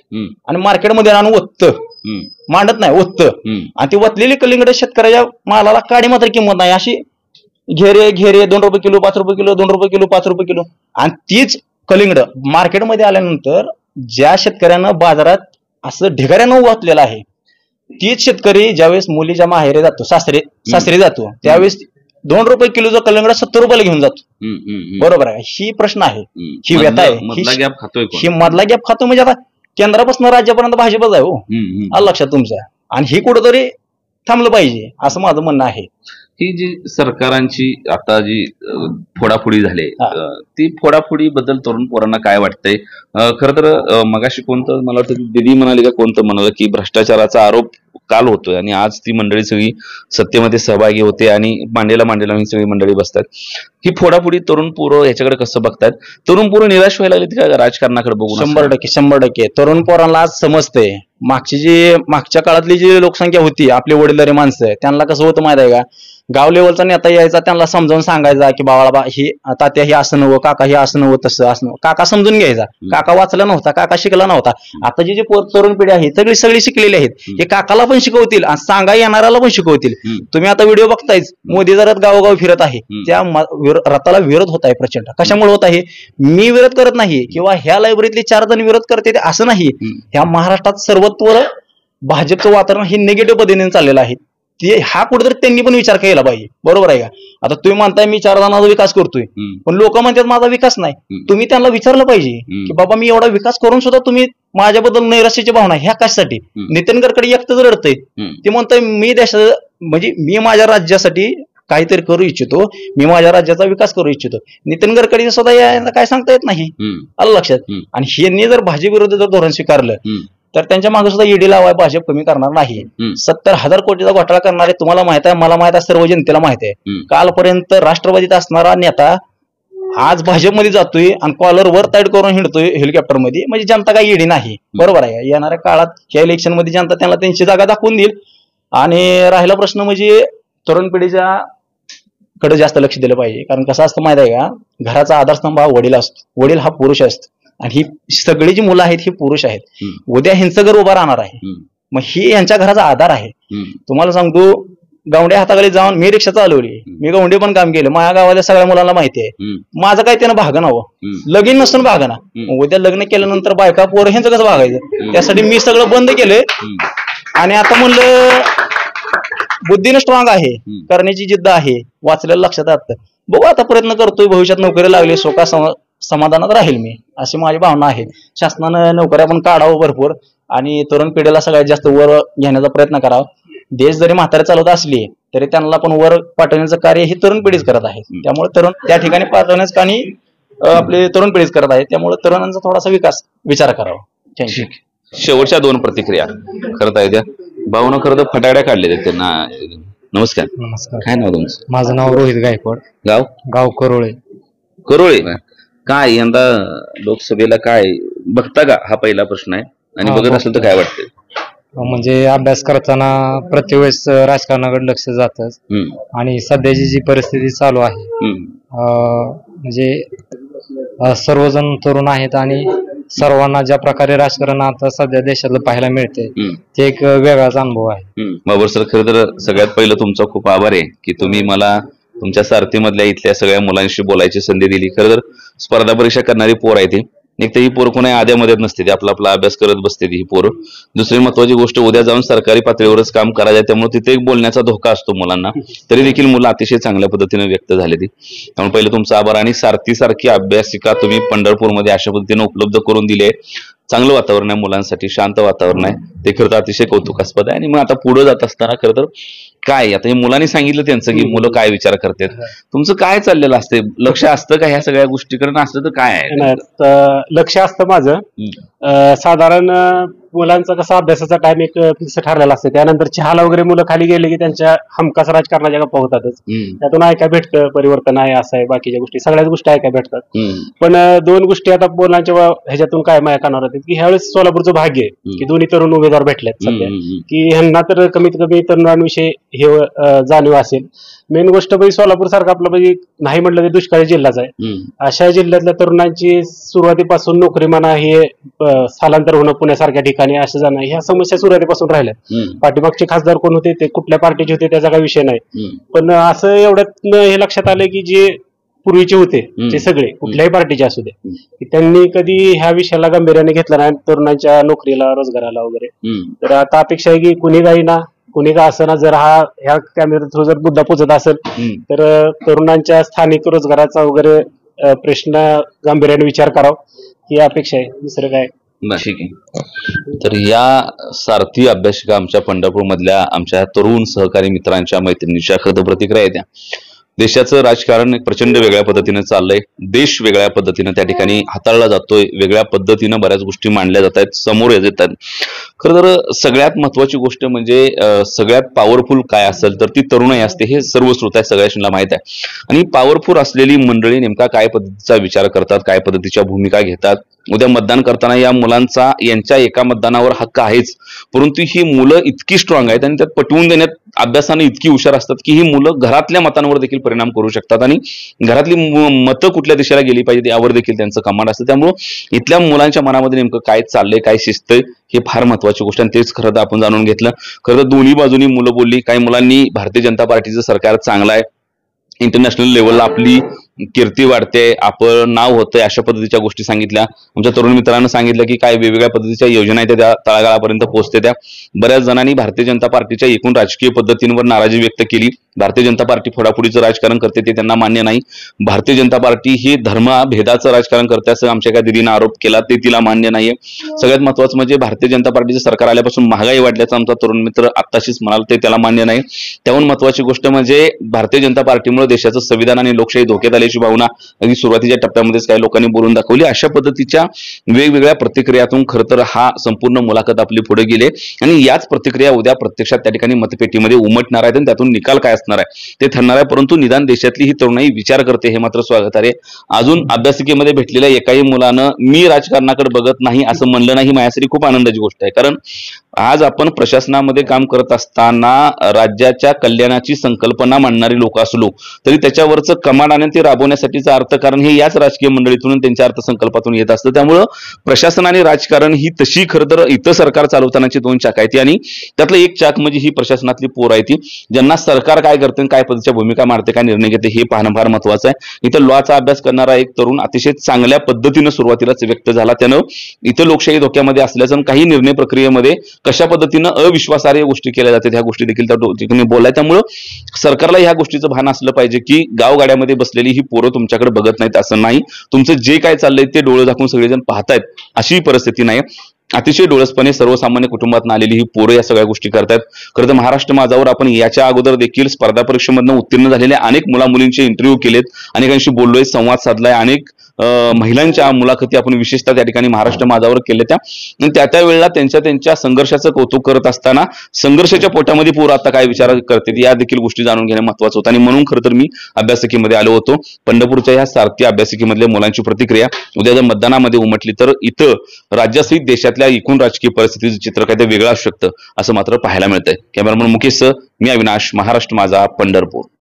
आणि मार्केटमध्ये आणून ओततं, मांडत नाही, ओततं. आणि ती ओतलेली कलिंगड शेतकऱ्याच्या मालाला काडी मात्र किंमत नाही, अशी घेरे 2 रुपये किलो, 5 रुपये किलो, 2 रुपये किलो, 5 रुपये किलो. आणि तीच कलिंगड मार्केटमध्ये आल्यानंतर ज्या शेतकऱ्यानं बाजारात असं ढिगाऱ्यानं वाचलेलं आहे, तीच शेतकरी ज्यावेळेस मुलीच्या माहेरी जातो, सासरी जातो, त्यावेळेस 2 रुपये किलोचा कलिंगड 70 रुपयाला घेऊन जातो. बरोबर आहे. ही प्रश्न आहे, ही व्यथा आहे, ही मधला गॅप खातो. म्हणजे आता केंद्रापासून राज्यापर्यंत भाजपच आहे. हो, आलं लक्षात तुमच्या. आणि ही कुठंतरी थांबलं पाहिजे असं माझं म्हणणं आहे. ही जी सरकारांची आता जी फोडाफोडी झाली, ती फोडाफोडी बद्दल तरुण पोरांना काय वाटतंय? खरं तर मगाशी कोणतं, मला वाटतं दिदी म्हणाली का कोणतं म्हणालं की भ्रष्टाचाराचा आरोप काल होतोय आणि आज ती मंडळी सगळी सत्तेमध्ये सहभागी होते आणि मांडेला ही सगळी मंडळी बसतात. ही फोडाफोडी तरुण पोरं ह्याच्याकडे कसं बघतात? तरुण पोरं निराश व्हायला लागली का राजकारणाकडे बघून? 100% तरुण पोरांना आज समजतंय. मागच्या काळातली जी लोकसंख्या होती, आपले वडीलधारी माणसं, त्यांना कसं होतं माहिती आहे का, गाव लेवलचा नेता यायचा, त्यांना समजावून सांगायचा की बाबा ही तात्या हे असं नव्हतं, काका हे असं नव्हतं, तसं असं. काका समजून घ्यायचा, काका वाचला नव्हता, काका शिकला नव्हता. आता जी तरुण पिढी आहे सगळी शिकलेली आहेत, हे काकाला पण शिकवतील आणि सांगा येणाऱ्याला पण शिकवतील. तुम्ही आता व्हिडिओ बघतायच, मोदी जर गावोगाव फिरत आहे, त्या रथाला विरोध होत आहे प्रचंड. कशामुळे होत आहे? मी विरोध करत नाही किंवा ह्या लायब्ररीतले 4 जण विरोध करते असं नाही. ह्या महाराष्ट्रात सर्वत्र भाजपचं वातावरण हे निगेटिव्ह पद्धतीने चाललेलं आहे. ते हा कुठेतरी त्यांनी पण विचार केला पाहिजे. बरोबर आहे का? आता तुम्ही म्हणताय मी 4 जणांचा विकास करतोय, पण लोक म्हणतात माझा विकास नाही. तुम्ही त्यांना विचारलं पाहिजे की बाबा मी एवढा विकास करून सुद्धा तुम्ही माझ्याबद्दल नैराश्याची भावना ह्या कशासाठी? नितीन गडकरी एकटंच रडतंय. ते म्हणतोय मी म्हणजे मी माझ्या राज्यासाठी काहीतरी करू इच्छितो, मी माझ्या राज्याचा विकास करू इच्छितो. नितीन गडकरी सुद्धा यांना काय सांगता येत नाही. आलं लक्षात? आणि यांनी जर भाजप विरोधी जर धोरण स्वीकारलं तर त्यांच्या मागे सुद्धा ईडी लावाय भाजप कमी करणार नाही. 70,000 कोटीचा घोटाळा करणारे तुम्हाला माहित आहे, मला माहित आहे, सर्व जनतेला माहित आहे. कालपर्यंत राष्ट्रवादीत असणारा नेता आज भाजपमध्ये जातोय आणि कॉलर वर ताईट करून हिंडतोय हेलिकॉप्टर मध्ये. म्हणजे जनता काही ईडी नाही. बरोबर आहे. येणाऱ्या काळात या इलेक्शन मध्ये जनता त्यांना त्यांची जागा दाखवून देईल. आणि राहिला प्रश्न म्हणजे तरुण पिढीच्या कडे जास्त लक्ष दिलं पाहिजे. कारण कसं असतं माहित आहे का, घराचा आधारस्तंभ हा वडील असतो, वडील हा पुरुष असतो आणि ही सगळी जी मुलं आहेत ही पुरुष आहेत. उद्या ह्यांचं घर उभा राहणार आहे, मग ही यांच्या घराचा आधार आहे. तुम्हाला सांगतो, गवंड्या हाताखाली जाऊन मी रिक्षा चालवली, मी गवंडे पण काम केलं, माझ्या गावातल्या सगळ्या मुलांना माहिती आहे. माझं काय त्यानं भागनावं, लगीन नसून भागना. उद्या लग्न केल्यानंतर बायका पोरं ह्यांचं कसं भागायचं? त्यासाठी मी सगळं बंद केलंय आणि आता म्हणलं बुद्धीनं स्ट्रॉंग आहे, करण्याची जिद्द आहे, वाचलेलं लक्षात असतं. बघू आता प्रयत्न करतोय, भविष्यात नोकरी लागली सोका समाधानात राहील मी, अशी माझी भावना आहे. शासनानं नोकऱ्या पण काढावं भरपूर आणि तरुण पिढीला सगळ्यात जास्त वर घेण्याचा प्रयत्न करावा. देश जरी म्हातारे चालवत असली तरी त्यांना पण वर पाठवण्याचं कार्य ही तरुण पिढीच करत आहे. त्यामुळे तरुण त्या ठिकाणी पाठवण्याचं काही आपली तरुण पिढीच करत आहे. त्यामुळे तरुणांचा थोडासा विचार करावा. थँक्यू. शेवटच्या 2 प्रतिक्रिया करता येत्या. भाऊनं खरं तर फटाकड्या काढलेल्या त्यांना. नमस्कार. नमस्कार. काय नाव तुमचं? माझं नाव रोहित गायकवाड. गाव करोळे. काय यंदा लोकसभेला काय बघता का, हा पहिला प्रश्न आहे. आणि बघत असेल तर काय वाटतंय? म्हणजे अभ्यास करताना प्रत्येक वेळेस राजकारणाकडे लक्ष जातच. आणि सध्याची जी परिस्थिती चालू आहे, म्हणजे सर्वजण तरुण आहेत आणि सर्वांना ज्या प्रकारे राजकारण आता सध्या देशाला पाहायला मिळते ते एक वेगळाच अनुभव आहे. बाबर सर, खरं तर सगळ्यात पहिलं तुमचा खूप आभार आहे की तुम्ही मला तुमच्या सारथीमधल्या इथल्या सगळ्या मुलांशी बोलायची संधी दिली. खरं तर स्पर्धा परीक्षा करणारी पोर आहे ती, एक तर ही पोरं कोणा आद्या मदत नसते, ती आपला आपला अभ्यास करत बसते ही पोरं. दुसरी महत्वाची गोष्ट, उद्या जाऊन सरकारी पातळीवरच काम करायचं, त्यामुळे तिथे एक बोलण्याचा धोका असतो मुलांना. तरी देखील मुलं अतिशय चांगल्या पद्धतीने व्यक्त झाले ती. त्यामुळे पहिलं तुमचं आभार. आणि सारथीसारखी अभ्यासिका तुम्ही पंढरपूरमध्ये अशा पद्धतीने उपलब्ध करून दिले. चांगलं वातावरण आहे मुलांसाठी, शांत वातावरण आहे, ते खरं तर अतिशय कौतुकास्पद आहे. आणि मग आता पुढे जात असताना खरं तर काय, आता हे मुलांनी सांगितलं त्यांचं की मुलं काय विचार करतात, तुमचं काय चाललेलं असते, लक्ष असतं का ह्या सगळ्या गोष्टीकडे? नसतं तर काय आहे? लक्ष असतं माझं. साधारण मुलांचा कसा अभ्यासाचा टाइम एक फिक्स ठरलेला असतो, त्यानंतर चहाला वगैरे मुलं खाली गेले की त्यांच्या हमखास राजकारणाच्या गप्पा होतातच. त्यातून ऐकाय भेटतं परिवर्तन आहे, असं आहे, बाकीच्या गोष्टी सगळ्याच गोष्टी ऐकाय भेटतात. पण दोन गोष्टी आता मुलांच्या ह्याच्यातून काय माया कानावर होतात की ह्यावेळेस सोलापूरचं भाग्य आहे की दोन्ही तरुण उमेदवार भेटलेत सध्या, की ह्यांना तर कमीत कमी तरुणांविषयी हे जाणीव असेल. मेन गोष्ट म्हणजे सोलापूर सारखा आपला म्हणजे नाही म्हटलं तर दुष्काळी जिल्हाच आहे. अशा जिल्ह्यातल्या तरुणांची सुरुवातीपासून नोकरी म्हणा, हे स्थलांतर होणं पुण्यासारख्या ठिकाणी असं जाणं, ह्या समस्या सुरुवातीपासून राहिल्यात. पाठीमागचे खासदार कोण होते, ते कुठल्या पार्टीचे होते त्याचा काही विषय नाही, पण असं एवढ्यात हे लक्षात आलं की जे पूर्वीचे होते ते सगळे कुठल्याही पार्टीचे असू दे, त्यांनी कधी ह्या विषयाला गांभीर्याने घेतला नाही, तरुणांच्या नोकरीला रोजगाराला वगैरे. तर आता अपेक्षा आहे की कुणी काही ना कुणी का असं ना, जर ह्या कॅमेरा थ्रू जर मुद्दा पोचत असेल तर तरुणांच्या स्थानिक रोजगाराचा वगैरे प्रश्न गांभीर्याने विचार करावा, ही अपेक्षा आहे. दुसरं काय. ठीक आहे. तर या सारथी अभ्यासिका आमच्या पंढरपूर मधल्या आमच्या तरुण सहकारी मित्रांच्या मैत्रिणीच्या खरं प्रतिक्रिया आहेत. देशाचं राजकारण एक प्रचंड वेगळ्या पद्धतीने चाललंय, देश वेगळ्या पद्धतीने त्या ठिकाणी हाताळला जातोय, वेगळ्या पद्धतीनं बऱ्याच गोष्टी मांडल्या जात आहेत, समोर येत आहेत. खरं तर सगळ्यात महत्वाची गोष्ट म्हणजे सगळ्यात पॉवरफुल काय असेल तर ती तरुणाई असते, हे सर्व श्रोत आहे, सगळ्यांना माहित आहे. आणि पॉवरफुल असलेली मंडळी नेमका काय पद्धतीचा विचार करतात, काय पद्धतीच्या भूमिका घेतात. उद्या मतदान करताना या मुलांचा यांच्या एका मतदानावर हक्क आहेच, परंतु ही मुलं इतकी स्ट्रॉंग आहेत आणि त्यात पटवून देण्यात अभ्यासाने इतकी हुशार असतात की ही मुलं घरातल्या मतांवर देखील परिणाम करू शकतात आणि घरातली मतं कुठल्या दिशेला गेली पाहिजे यावर देखील त्यांचं कमांड असतं. त्यामुळं इथल्या मुलांच्या मनामध्ये नेमकं काय चाललंय, काय शिस्तय, हे फार महत्वाची गोष्ट आणि तेच खरं तर आपण जाणून घेतलं. खरं तर दोन्ही बाजूनी मुलं बोलली. काही मुलांनी भारतीय जनता पार्टीचं सरकार चांगलं आहे, इंटरनॅशनल लेवलला आपली कीर्ती वाढते, आपण नाव होतंय, अशा पद्धतीच्या गोष्टी सांगितल्या. आमच्या तरुण मित्रांना सांगितलं की काय वेगवेगळ्या पद्धतीच्या योजना आहेत त्या तळागाळापर्यंत पोहोचते त्या. बऱ्याच जणांनी भारतीय जनता पार्टीच्या एकूण राजकीय पद्धतींवर नाराजी व्यक्त केली. भारतीय जनता पार्टी फोडाफोडीचं राजकारण करते ते त्यांना मान्य नाही. भारतीय जनता पार्टी ही धर्मभेदाचं राजकारण करते असं आमच्या एका दिदीनं आरोप केला, ते तिला मान्य नाहीये. सगळ्यात महत्वाचं म्हणजे भारतीय जनता पार्टीचं सरकार आल्यापासून महागाई वाढल्याचं आमचा तरुण मित्र आत्ताशीच म्हणाला, ते त्याला मान्य नाही. त्याहून महत्वाची गोष्ट म्हणजे भारतीय जनता पार्टीमुळे देशाचं संविधान आणि लोकशाही धोक्यात आल्याची भावना अगदी सुरुवातीच्या टप्प्यामध्येच काही लोकांनी बोलून दाखवली. अशा पद्धतीच्या वेगवेगळ्या प्रतिक्रियातून खरं तर हा संपूर्ण मुलाखत आपली पुढे गेले आणि याच प्रतिक्रिया उद्या प्रत्यक्षात त्या ठिकाणी मतपेटीमध्ये उमटणार आहेत आणि त्यातून निकाल काय असणार आहे ते ठरणार आहे. परंतु निदान देशातली ही तरुणाई विचार करते, हे मात्र स्वागतार्ह आहे. अजून अभ्यासिकेमध्ये भेटलेल्या एकाही मुलानं मी राजकारणाकडे बघत नाही असं म्हणलं नाही, माझ्यासाठी खूप आनंदाची गोष्ट आहे. कारण आज आपण प्रशासनामध्ये काम करत असताना राज्याच्या कल्याणाची संकल्पना मांडणारी लोक असलो तरी त्याच्यावरचं कमांड आणि ते राबवण्यासाठीचं अर्थकारण हे याच राजकीय मंडळीतून त्यांच्या अर्थसंकल्पातून येत असतं. त्यामुळं प्रशासन आणि राजकारण ही तशी खरं तर इथं सरकार चालवतानाची दोन चाक आहेत आणि त्यातलं एक चाक म्हणजे ही प्रशासनातली पोर आहे ती, ज्यांना सरकार काय करते, काय पद्धतीच्या भूमिका मारते, काय निर्णय घेते हे पाहणं फार महत्वाचं आहे. इथं लॉचा अभ्यास करणारा एक तरुण अतिशय चांगल्या पद्धतीनं सुरुवातीलाच व्यक्त झाला. त्यानं इथं लोकशाही धोक्यामध्ये असल्याचं काही निर्णय प्रक्रियेमध्ये कशा पद्धतीनं अविश्वासार्ह गोष्टी केल्या जातात ह्या गोष्टी देखील त्या ठिकाणी बोलाय. त्यामुळं सरकारला ह्या गोष्टीचं भान असलं पाहिजे की गावगाड्यामध्ये बसलेली ही पोरं तुमच्याकडे बघत नाहीत असं नाही, तुमचं जे काय चाललंय ते डोळे झाकून सगळेजण पाहतायत अशी परिस्थिती नाही. अतिशय डोळसपणे सर्वसामान्य कुटुंबातून आलेली ही पोरं या सगळ्या गोष्टी करतात. खरं तर महाराष्ट्र माझावर आपण याच्या अगोदर देखील स्पर्धा परीक्षेमधून उत्तीर्ण झालेल्या अनेक मुला मुलींचे इंटरव्ह्यू केलेत, अनेकांशी बोललोय, संवाद साधलाय, अनेक महिलांच्या मुलाखती आपण विशेषतः त्या ठिकाणी महाराष्ट्र माझावर केल्या. त्या वेळेला त्यांच्या संघर्षाचं कौतुक करत असताना संघर्षाच्या पोटामध्ये पोरं आता काय विचार करते या देखील गोष्टी जाणून घेणं महत्वाचं होतं आणि म्हणून खरं तर मी अभ्यासिकेमध्ये आलो होतो. पंढरपूरच्या ह्या सारथी अभ्यासिकेमधल्या मुलांची प्रतिक्रिया उद्या जर मतदानामध्ये उमटली तर इथं राज्यासहित देशातल्या एकूण राजकीय परिस्थितीचं चित्र काय ते वेगळं असू शकतं असं मात्र पाहायला मिळतंय. कॅमेरामन मुकेश, मी अविनाश, महाराष्ट्र माझा, पंढरपूर.